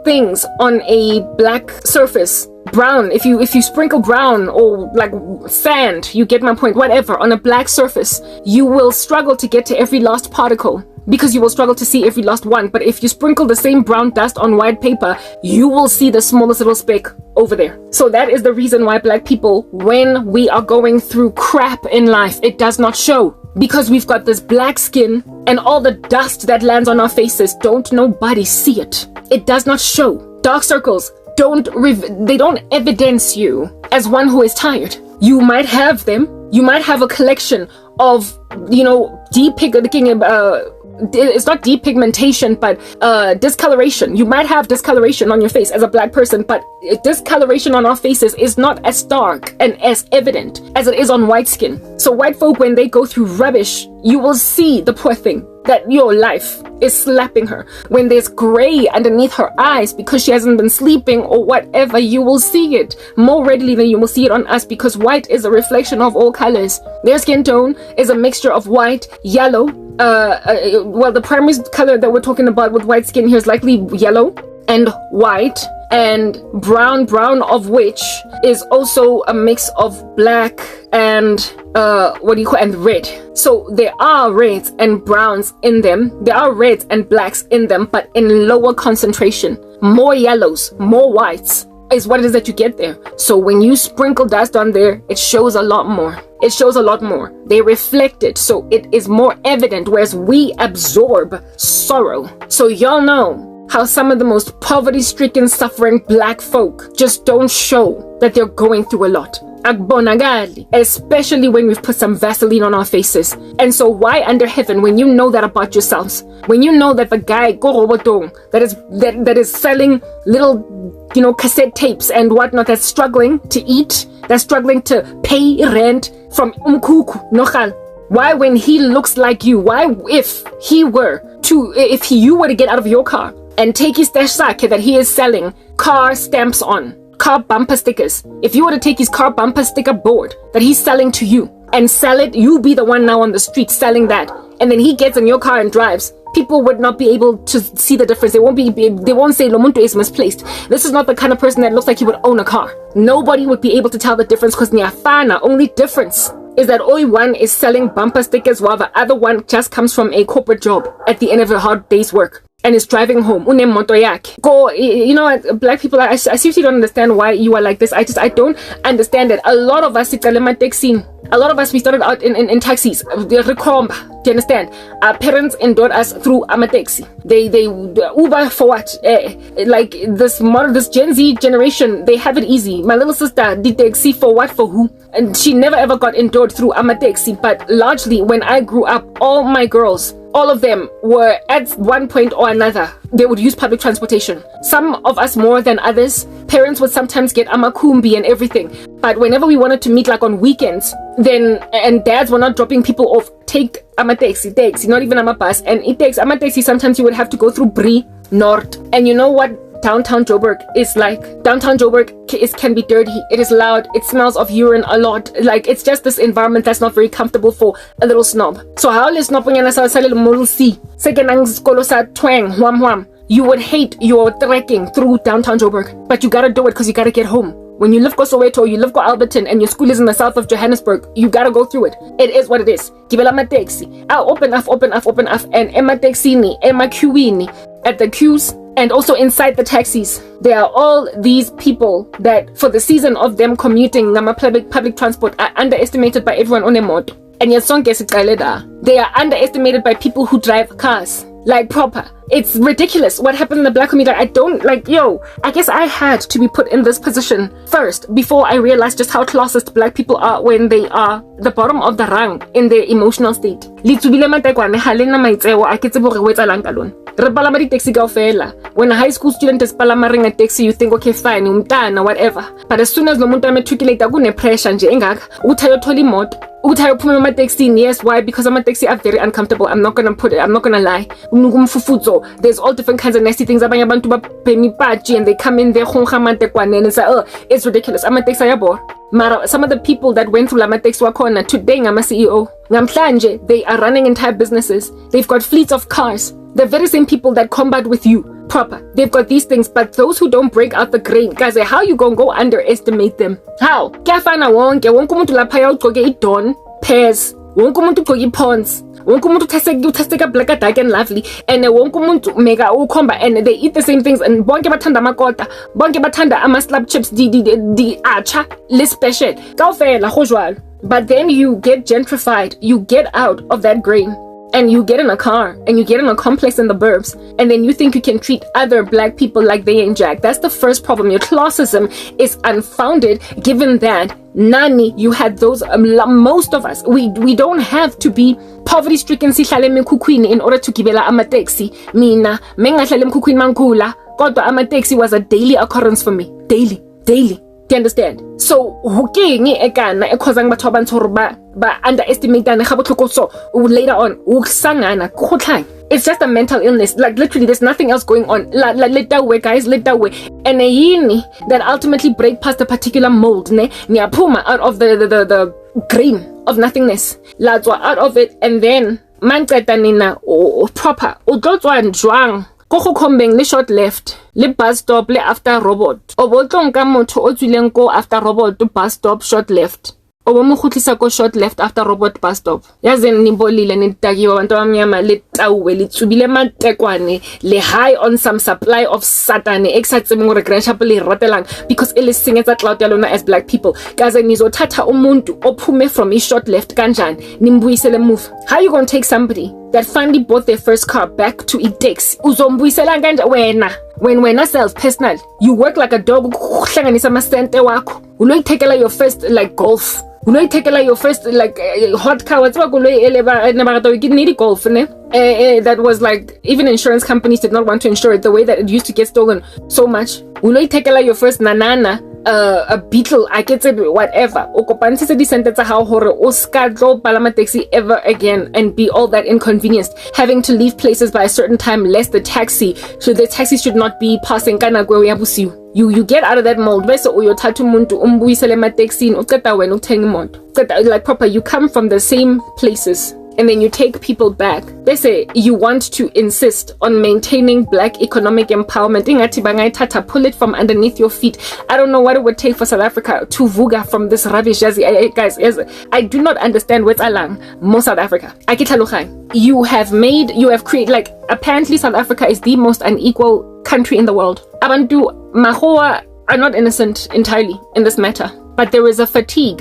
things on a black surface, brown, if you sprinkle brown or like sand, you get my point, whatever, on a black surface, you will struggle to get to every last particle because you will struggle to see every last one. But if you sprinkle the same brown dust on white paper, you will see the smallest little speck over there. So that is the reason why black people, when we are going through crap in life, it does not show, because we've got this black skin and all the dust that lands on our faces, don't nobody see it. It does not show. Dark circles don't evidence you as one who is tired. You might have them. You might have a collection of, it's not depigmentation, but discoloration. You might have discoloration on your face as a black person, but discoloration on our faces is not as stark and as evident as it is on white skin. So white folk, when they go through rubbish, you will see the poor thing, that your life is slapping her. When there's gray underneath her eyes because she hasn't been sleeping or whatever, you will see it more readily than you will see it on us, because white is a reflection of all colors. Their skin tone is a mixture of white, yellow, the primary color that we're talking about with white skin here is likely yellow and white and brown of which is also a mix of black and and red. So there are reds and browns in them, there are reds and blacks in them, but in lower concentration. More yellows, more whites is what it is that you get there. So when you sprinkle dust on there, it shows a lot more. They reflect it, so it is more evident, whereas we absorb sorrow. So y'all know how some of the most poverty-stricken, suffering black folk just don't show that they're going through a lot. Especially when we've put some Vaseline on our faces. And so why under heaven, when you know that about yourselves, when you know that the guy that is selling little cassette tapes and whatnot, that's struggling to eat, that's struggling to pay rent from umkuku nogal, why, when he looks like you, why, if you were to get out of your car and take his stash sack that he is selling car stamps on, car bumper stickers, if you were to take his car bumper sticker board that he's selling to you and sell it, you be the one now on the street selling that, and then he gets in your car and drives, people would not be able to see the difference. They won't say Lomuntu is misplaced. This is not the kind of person that looks like he would own a car. Nobody would be able to tell the difference, because niafana, only difference is that only one is selling bumper stickers while the other one just comes from a corporate job at the end of a hard day's work and is driving home. You know what, black people, I seriously don't understand why you are like this. I don't understand it. A lot of us, we started out in taxis. Do you understand? Our parents endured us through taxi. They Uber for what? Like this Gen Z generation, they have it easy. My little sister did taxi for what? For who? And she never ever got endured through taxi. But largely, when I grew up, all my girls, all of them were at one point or another, they would use public transportation. Some of us more than others. Parents would sometimes get amakumbi and everything. But whenever we wanted to meet, like on weekends, and dads were not dropping people off, take taxi, not even bus. And it takes taxi, sometimes you would have to go through Brie North. And you know what downtown Joburg is like? Downtown Joburg can be dirty, it is loud, it smells of urine a lot. Like, it's just this environment that's not very comfortable for a little snob. So how let's not sa little model C second skolo sa twang you would hate your trekking through downtown Joburg, but you gotta do it because you gotta get home. When you live go Soweto, you live go Alberton, and your school is in the south of Johannesburg, you gotta go through it. It is what it is. Gibela ma taxi. Open up, and Emma taxi ni, Emma queuing at the queues, and also inside the taxis. There are all these people that, for the season of them commuting, public transport, are underestimated by everyone on a moto. And yet, they are underestimated by people who drive cars, like proper. It's ridiculous what happened in the black community. I don't like, I guess I had to be put in this position first before I realized just how classist black people are when they are the bottom of the rung in their emotional state. When a high school student is palamaring a taxi, you think, okay, fine, umtana, whatever. But as soon as the muntu amatriculate, kune pressure nje engaka. Uthayo tholi moto. Uthayo phuma ama taxi. Yes, why? Because ama taxi are very uncomfortable. I'm not gonna lie. There's all different kinds of nasty things. Abanye abantu bapemi pachi and they come in there and it's like, it's ridiculous. Ama taxi ayabor. Mara, some of the people that went through Lama Taxi Wakona today, I'm a CEO. Namhlanje, they are running entire businesses. They've got fleets of cars. The very same people that combat with you proper. They've got these things, but those who don't break out the grain, guys, how you gonna go underestimate them? How? Kyafana wonke umuntu lapha ugqoke idon, pears, wonke umuntu ugqoke pawns. Wonke umuntu uthaseka black dark and lovely, and wonke umuntu mega ukhomba, and they eat the same things, and bonke bathanda amakota, bonke bathanda ama slab chips, di acha le special kaofela go jwalo. But then you get gentrified, you get out of that grain, and you get in a car, and you get in a complex in the burbs, and then you think you can treat other black people like they ain't jack. That's the first problem. Your classism is unfounded, given that Nani, you had those, most of us, we don't have to be poverty stricken sihlale emkhukhwini in order to gibela amateksi. Mina mengahlale emkhukhwini mankula, kodwa amateksi was a daily occurrence for me. Daily. Do you understand? So hukingi ekana ekhozang batho abantsho ba underestimate ane ga botlhoko, so later on ukusangana khotlhang. It's just a mental illness. Like literally there's nothing else going on. Let that way, guys, let that way. And yini that ultimately break past a particular mold, ne niyaphuma out of the grain of nothingness. Latswa out of it, and then manceda nina proper udlotswa njwang go khombeng le short left le bus stop le after robot o botlonka motho o tswileng ko after robot to bus stop short left o bo mo khutlisa ko short left after robot bus stop. Yazi nimbolile nitakiwa abantu abamnyama le tawwe le tsubile matekwane le high on some supply of Satane exatseng gore grand chapel le ratelang because it is singetsa cloud yalona as black people. Kaze nizothatha umuntu ophume from his short left kanjani nimbuyisele move. How you going to take somebody that finally bought their first car back to taxi uzombuyisela kanje wena? When wena self personal, you work like a dog uhlanganisa amasente wakho. Unoyitekela your first like golf. Unoyitekela your first like hot car. What's need golf, ne? That was like even insurance companies did not want to insure it the way that it used to get stolen so much. Unoyitekela your first nanana. A beetle, I get it, whatever. Okopanse se di sentence how hore o ska dro palama taxi ever again and be all that inconvenienced, having to leave places by a certain time lest the taxi should not be passing kana gwe ya busiu. You get out of that mold. Bese uyothatha umuntu umbuyisele ma taxi uqeda wena uthenga imoto. Like proper, you come from the same places and then you take people back. They say you want to insist on maintaining black economic empowerment. Ingathi bangayithatha, pull it from underneath your feet. I don't know what it would take for South Africa to vuga from this rubbish. Guys, I do not understand what's alang mo South Africa. You have created, like, apparently South Africa is the most unequal country in the world. Abantu mahoa are not innocent entirely in this matter. But there is a fatigue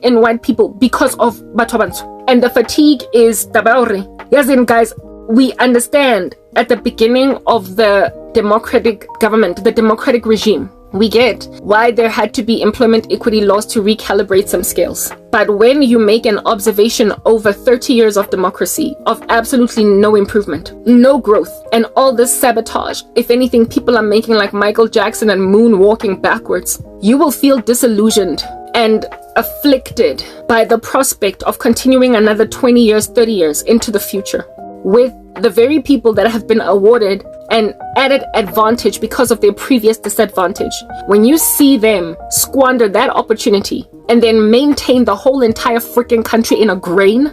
in white people because of Batobansu. And the fatigue is Dibari. Yes, guys, we understand at the beginning of the democratic government, the democratic regime, we get why there had to be employment equity laws to recalibrate some scales. But when you make an observation over 30 years of democracy, of absolutely no improvement, no growth, and all this sabotage, if anything, people are making like Michael Jackson and moonwalking backwards, you will feel disillusioned and afflicted by the prospect of continuing another 20 years, 30 years into the future with the very people that have been awarded an added advantage because of their previous disadvantage. When you see them squander that opportunity and then maintain the whole entire freaking country in a grain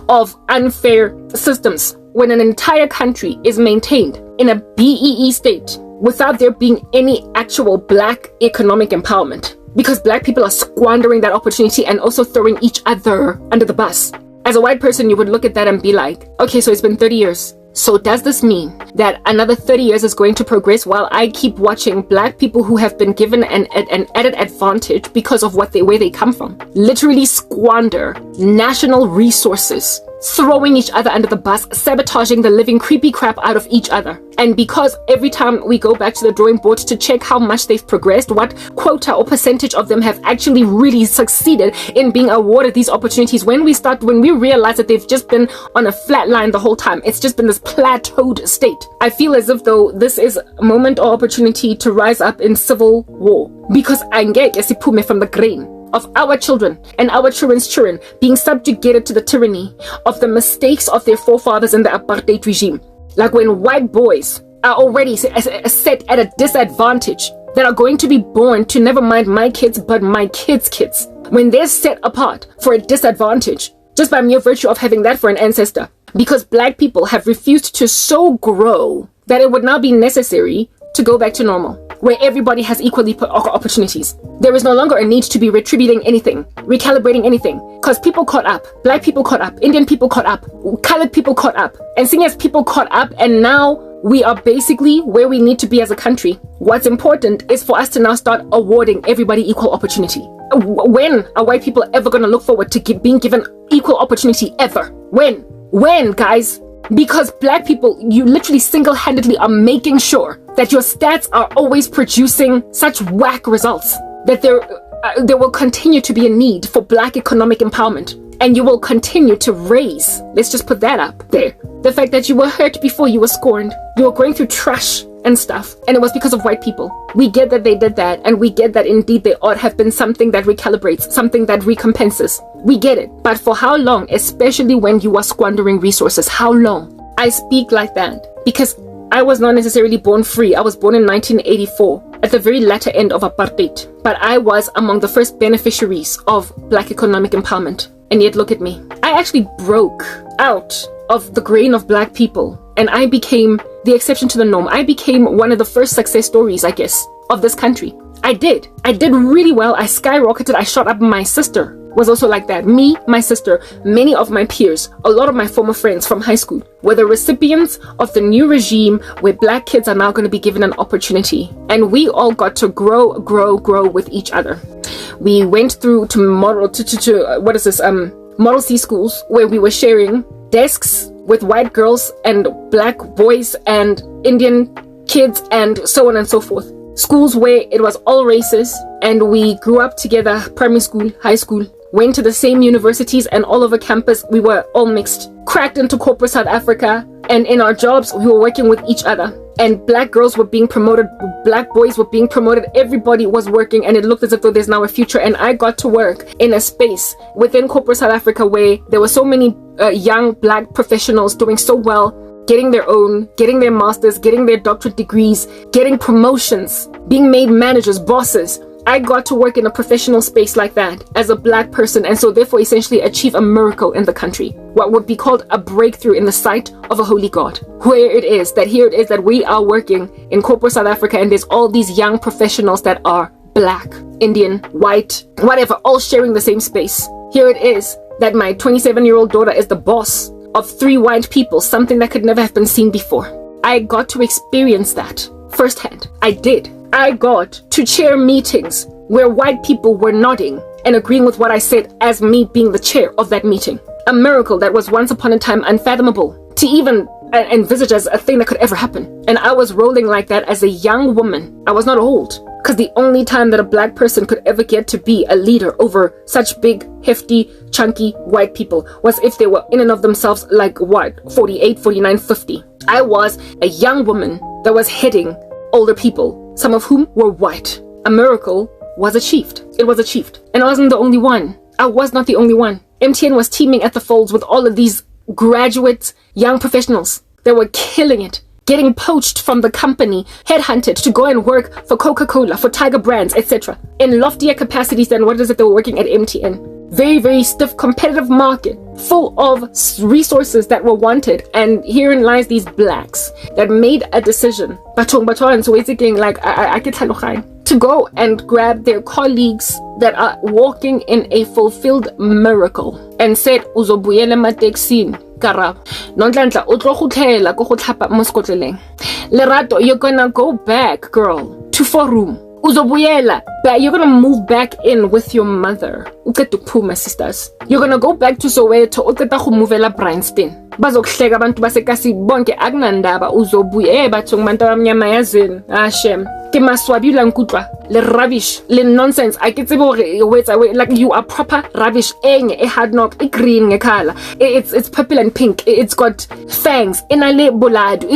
of unfair systems, when an entire country is maintained in a BEE state without there being any actual black economic empowerment, because black people are squandering that opportunity and also throwing each other under the bus. As a white person, you would look at that and be like, okay, so it's been 30 years. So does this mean that another 30 years is going to progress while I keep watching black people who have been given an added advantage because of where they come from literally squander national resources throwing each other under the bus, sabotaging the living creepy crap out of each other. And because every time we go back to the drawing board to check how much they've progressed, what quota or percentage of them have actually really succeeded in being awarded these opportunities, when we realize that they've just been on a flat line the whole time, it's just been this plateaued state. I feel as if though this is a moment or opportunity to rise up in civil war, because angeke siphume from the grain of our children and our children's children being subjugated to the tyranny of the mistakes of their forefathers in the apartheid regime. Like when white boys are already set at a disadvantage, that are going to be born to never mind my kids but my kids' kids, when they're set apart for a disadvantage just by mere virtue of having that for an ancestor, because black people have refused to so grow that it would now be necessary to go back to normal, where everybody has equally opportunities. There is no longer a need to be retributing anything, recalibrating anything, because people caught up. Black people caught up. Indian people caught up. Colored people caught up. And seeing as people caught up, and now we are basically where we need to be as a country, what's important is for us to now start awarding everybody equal opportunity. When are white people ever going to look forward to being given equal opportunity ever? When, guys? Because black people, you literally single-handedly are making sure that your stats are always producing such whack results, that there will continue to be a need for black economic empowerment, and you will continue to raise, let's just put that up there, the fact that you were hurt before you were scorned, you were going through trash and stuff, and it was because of white people. We get that they did that, and we get that indeed they ought have been something that recalibrates, something that recompenses. We get it. But for how long, especially when you are squandering resources, how long? I speak like that because I was not necessarily born free. I was born in 1984 at the very latter end of apartheid, but I was among the first beneficiaries of black economic empowerment. And yet look at me. I actually broke out of the grain of black people, and I became the exception to the norm. I became one of the first success stories, I guess, of this country. I did really well. I skyrocketed. I shot up. My sister was also like that. Me, my sister, many of my peers, a lot of my former friends from high school were the recipients of the new regime where black kids are now going to be given an opportunity. And we all got to grow with each other. We went through to Model C schools where we were sharing desks with white girls and black boys and Indian kids and so on and so forth. Schools where it was all races, and we grew up together, primary school, high school, went to the same universities, and all over campus we were all mixed, cracked into corporate South Africa, and in our jobs we were working with each other, and black girls were being promoted, black boys were being promoted, everybody was working, and it looked as if though there's now a future. And I got to work in a space within corporate South Africa where there were so many young black professionals doing so well, getting their masters, getting their doctorate degrees, getting promotions, being made managers, bosses. I got to work in a professional space like that as a black person, and so therefore essentially achieve a miracle in the country, what would be called a breakthrough in the sight of a holy God, where it is that we are working in corporate South Africa, and there's all these young professionals that are black, Indian, white, whatever, all sharing the same space. Here it is that my 27-year-old daughter is the boss of 3 white people, something that could never have been seen before. I got to experience that firsthand. I got to chair meetings where white people were nodding and agreeing with what I said as me being the chair of that meeting. A miracle that was once upon a time unfathomable to even envisage as a thing that could ever happen. And I was rolling like that as a young woman. I was not old, because the only time that a black person could ever get to be a leader over such big, hefty, chunky white people was if they were in and of themselves like 48, 49, 50. I was a young woman that was heading older people, some of whom were white. A miracle was achieved. It was achieved. And I wasn't the only one. I was not the only one. MTN was teaming at the folds with all of these graduate young professionals that were killing it, getting poached from the company, headhunted to go and work for Coca-Cola, for Tiger Brands, etc. in loftier capacities than what is it they were working at MTN. Very, very stiff competitive market full of resources that were wanted, and herein lies these blacks that made a decision to go and grab their colleagues that are walking in a fulfilled miracle and said uzobuyele mateksini Karabo nonhlanhla o tlo go tlhela go go tlhapa mo sekotleleng Lerato, you're gonna go back, girl, to 4 room Uzobuyela, but you're gonna move back in with your mother. My sisters. You're gonna go back to Soweto. Movela Bryanston. Bazokuhleka abantu basekasi bonke akunandaba uzobuye bathong bantu abamnyama yazini shem ke maswabila nkutla le rubbish le nonsense I ke tsebe hore like you are proper rubbish enye e hard knock e green ngekhala it's purple and pink it's got fangs inale boladu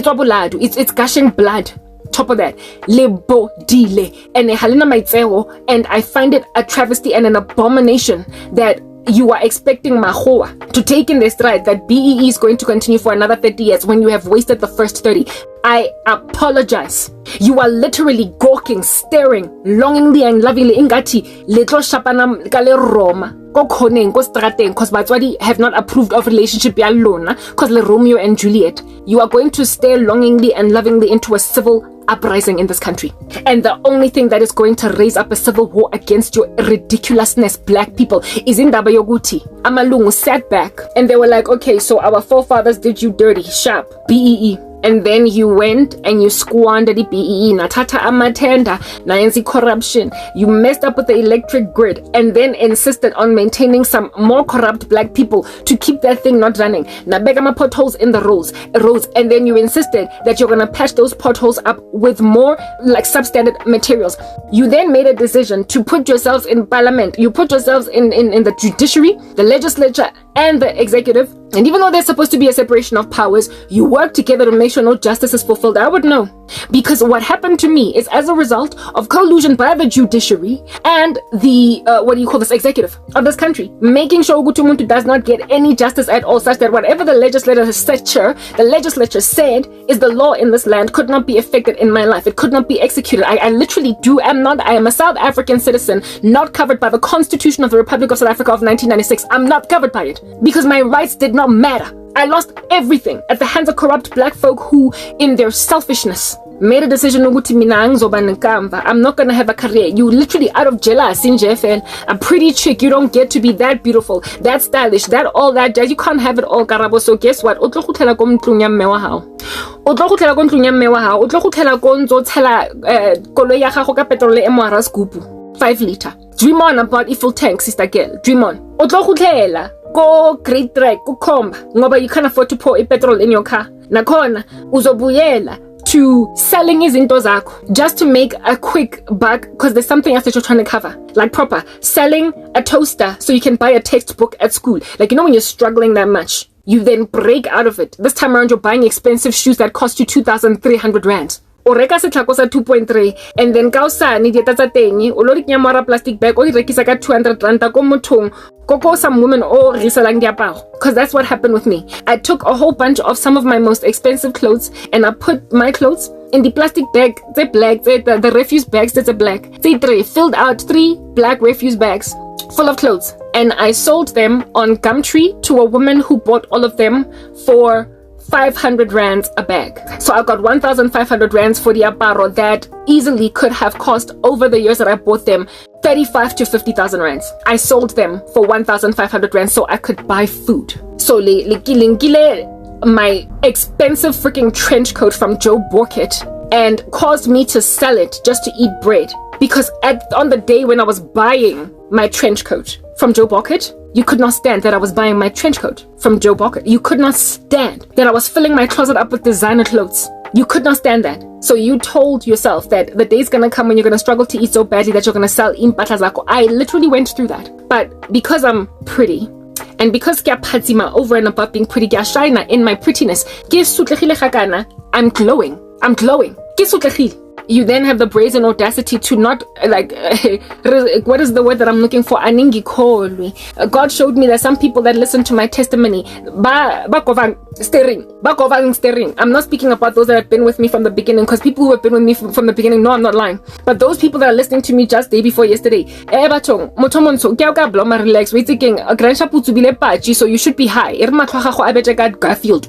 it's gushing blood. Top of that, lebo dile and halina maitseo, and I find it a travesty and an abomination that you are expecting Mahoa to take in their stride that BEE is going to continue for another 30 years when you have wasted the first 30. I apologize. You are literally gawking, staring, longingly and lovingly ingati little shapanam kale Roma. Cause Batswadi have not approved of relationship ya lona cause le Romeo and Juliet. You are going to stare longingly and lovingly into a civil uprising in this country. And the only thing that is going to raise up a civil war against your ridiculousness, black people, is in Ndaba Yoguthi. Amalungu sat back and they were like, okay, so our forefathers did you dirty, sharp, BEE. And then you went and you squandered the BEE, natata amatenda, naenzi corruption. You messed up with the electric grid and then insisted on maintaining some more corrupt black people to keep that thing not running. Nabegama potholes in the roads, and then you insisted that you're gonna patch those potholes up with more like substandard materials. You then made a decision to put yourselves in parliament. You put yourselves in the judiciary, the legislature, and the executive. And even though there's supposed to be a separation of powers, you work together to make sure no justice is fulfilled. I would know. Because what happened to me is as a result of collusion by the judiciary and the, executive of this country, making sure Ugutumuntu does not get any justice at all, such that whatever the legislature said is the law in this land could not be effected in my life. It could not be executed. I literally I am a South African citizen, not covered by the Constitution of the Republic of South Africa of 1996. I'm not covered by it because my rights did not matter. I lost everything at the hands of corrupt black folk who, in their selfishness, made a decision. I'm not gonna have a career. You literally out of jealousy in JFL. A pretty chick, you don't get to be that beautiful, that stylish, that all that jazz. You can't have it all, Karabo. So guess what? 5 liter. Dream on about a full tank, sister girl. Dream on. Go great track, go comb. Ngoba you can't afford to pour a petrol in your car. Nakhona uzobuyela to selling izinto zakho just to make a quick buck because there's something else that you're trying to cover. Like proper selling a toaster so you can buy a textbook at school. Like, you know, when you're struggling that much, you then break out of it. This time around you're buying expensive shoes that cost you 2,300 rand. O reka setlhako sa 2.3 and then ka usane dieta tsa teng o lo dinyamara plastic bag o di rekisa ka 200 rand ko mothong koko some women o reselang diaparo. Because that's what happened with me. I took a whole bunch of some of my most expensive clothes and I put my clothes in the plastic bag, the black, the refuse bags, that's a black. They filled out 3 black refuse bags full of clothes and I sold them on Gumtree to a woman who bought all of them for 500 rands a bag. So I got 1,500 rands for the aparo that easily could have cost over the years that I bought them 35 to 50,000 rands. I sold them for 1,500 rands so I could buy food. So my expensive freaking trench coat from Joe Borkett and caused me to sell it just to eat bread. Because on the day when I was buying my trench coat from Joe Borkett, you could not stand that I was buying my trench coat from Joe Borkett. You could not stand that I was filling my closet up with designer clothes. You could not stand that. So you told yourself that the day's gonna come when you're gonna struggle to eat so badly that you're gonna sell impahla zakho. I literally went through that. But because I'm pretty, and because over and above being pretty, in my prettiness, I'm glowing. You then have the brazen audacity to not what is the word that I'm looking for? God showed me that some people that listen to my testimony staring. I'm not speaking about those that have been with me from the beginning, because people who have been with me from the beginning know I'm not lying. But those people that are listening to me just day before yesterday, relax, so you should be high. Garfield,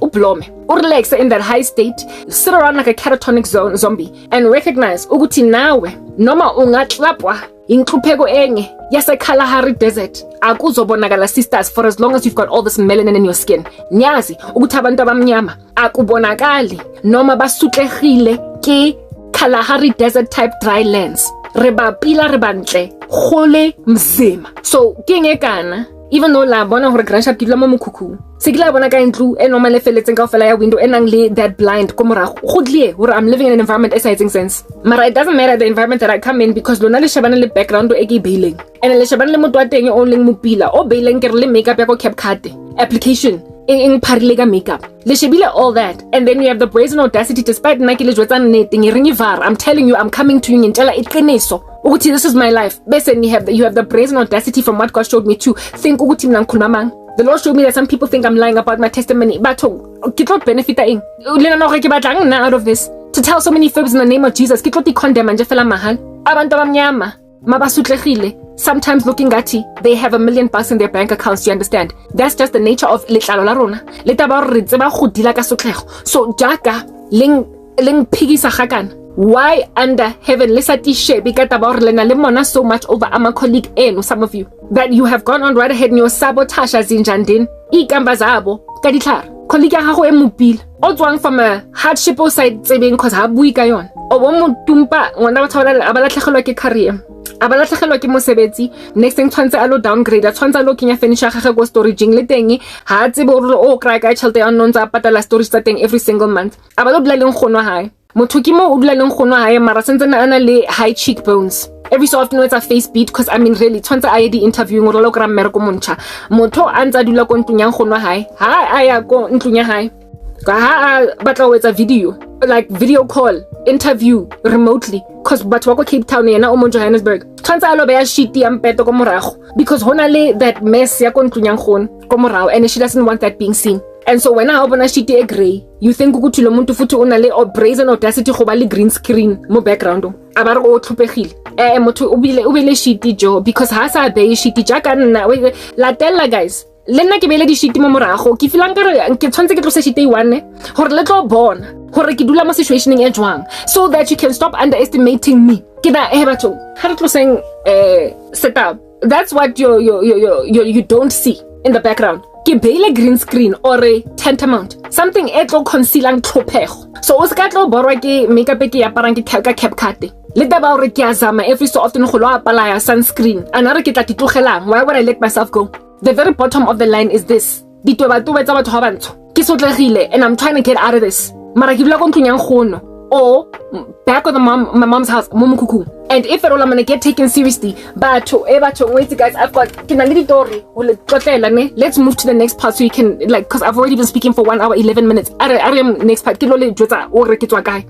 relax in that high state, sit around like a catatonic zombie, and recognize ukuthi nawe noma ungatlapwa inhlupheko enye yaseKalahari desert akuzobonakala sisters for as long as you've got all this melanin in your skin. Nyazi ukuthi abantu abamnyama akubonakali noma basutlehile ke Kalahari desert type dry lands. re ba pila re bantle gole mzima. So ke eng e kana even though la bona hore grand shop ke dula mo mokhukhu se ke la bona ka ntlu e normal e feletseng ka ofela ya window e nang le that blind ko morago go dlie hore I'm living in an environment e sa etseng sense. Mara it doesn't matter the environment that I come in because lona le shabana le background e ke beileng and le shabana le motho wa teng o leng mopila o beileng ke re le makeup ya ko CapCut application in parilega makeup. Leshebile all that. And then you have the brazen audacity despite nna ke le jwetsa nnete ngiringi var. I'm telling you, I'm coming to you ngintela iqiniso. Ukuthi this is my life. Bese you have the brazen audacity from what God showed me to think ukuthi mina ngikhuluma mang. The Lord showed me that some people think I'm lying about my testimony. But ke tlo benefita eng. Lena no re ke batlang nna out of this. To tell so many fibs in the name of Jesus. Ke tlo ti condemn nje fela mahal. Abantu abamnyama mabasutlegile. Sometimes looking at they have $1 million in their bank accounts, you understand? That's just the nature of letlalo la rona. Leta ba re tseba go dila ka sotlego. So jaka leng phigisa gakan. Why under heaven lesati shebe ka taba re lena le mona so much over ama colleague eno some of you that you have gone on right ahead and you sabotage zinjandin ikamba zabo ka ditlhare. Colleague ya gago e mopile o tswang from a hardship o side tsebeng cause ha bui ka yona. O bo motumpa ngwana ba tshwana a balatlhegelwa ke career. Abalatlhegelwa ke mosebetsi next thing tshwantse a lo downgrade a tshwantse a lo kenya finisher gage go storaging le teng ha tsebe o o kry ka tšhelete ya nonza patala storage tsa teng every single month abalo dula leng kgonwa hae motho ke mo o dula leng kgonwa hae mara sentse na ana le high cheekbones every so often it's a face beat because I mean really tshwantse a ye di interviewing gore lo kra mmereko montsha motho a ntsa dula ko ntlong ya kgonwa hae ha a ya ko ntlong ya hae ka ha a batla o etsa video like video call interview remotely cause batho ba ko Cape Town yena o mo Johannesburg tshwantse a lo beya sheet ya mpeto ko morago because hona le that mess ya ko ntlong ya nkgon ko morago and she doesn't want that being seen. And so when I open a sheet e grey you think ukuthi lo muntu futhi una le brazen audacity go ba le green screen mo background abare go tlhopegile motho o bile sheet jo because ha sa be sheet ja ka nna latella guys le nna ke bele di sheet mo morago ke filang kare ke tshwantse ke tlose sheet e one gore le tlo bona gore ke dula mo situationing e jwang so that you can stop underestimating me ke na batho ha re tloseng setup that's what you don't see in the background ke beile green screen or a tantamount something e tlo concealang tlhophego so o se ka tlo borwa ke makeup e ke ya parang ke ka CapCut le taba hore ke azama every so often go lo apply sunscreen anare ke tla titlogelang why would I let myself go. The very bottom of the line is this. Ditweba-tobe tsa batho ba bantsho. Ke sotlegile and I'm trying to get out of this. Mara ke dula ko ntlong ya nkgono or back of my mom's house mo mokhukhu. And if at all I'm going to get taken seriously, batho wait guys, I've got ke na le ditori ho le tlotlela ne. Let's move to the next part so you can like cuz I've already been speaking for 1 hour 11 minutes. Are next part ke lo le jwetsa o re ke tswa kae.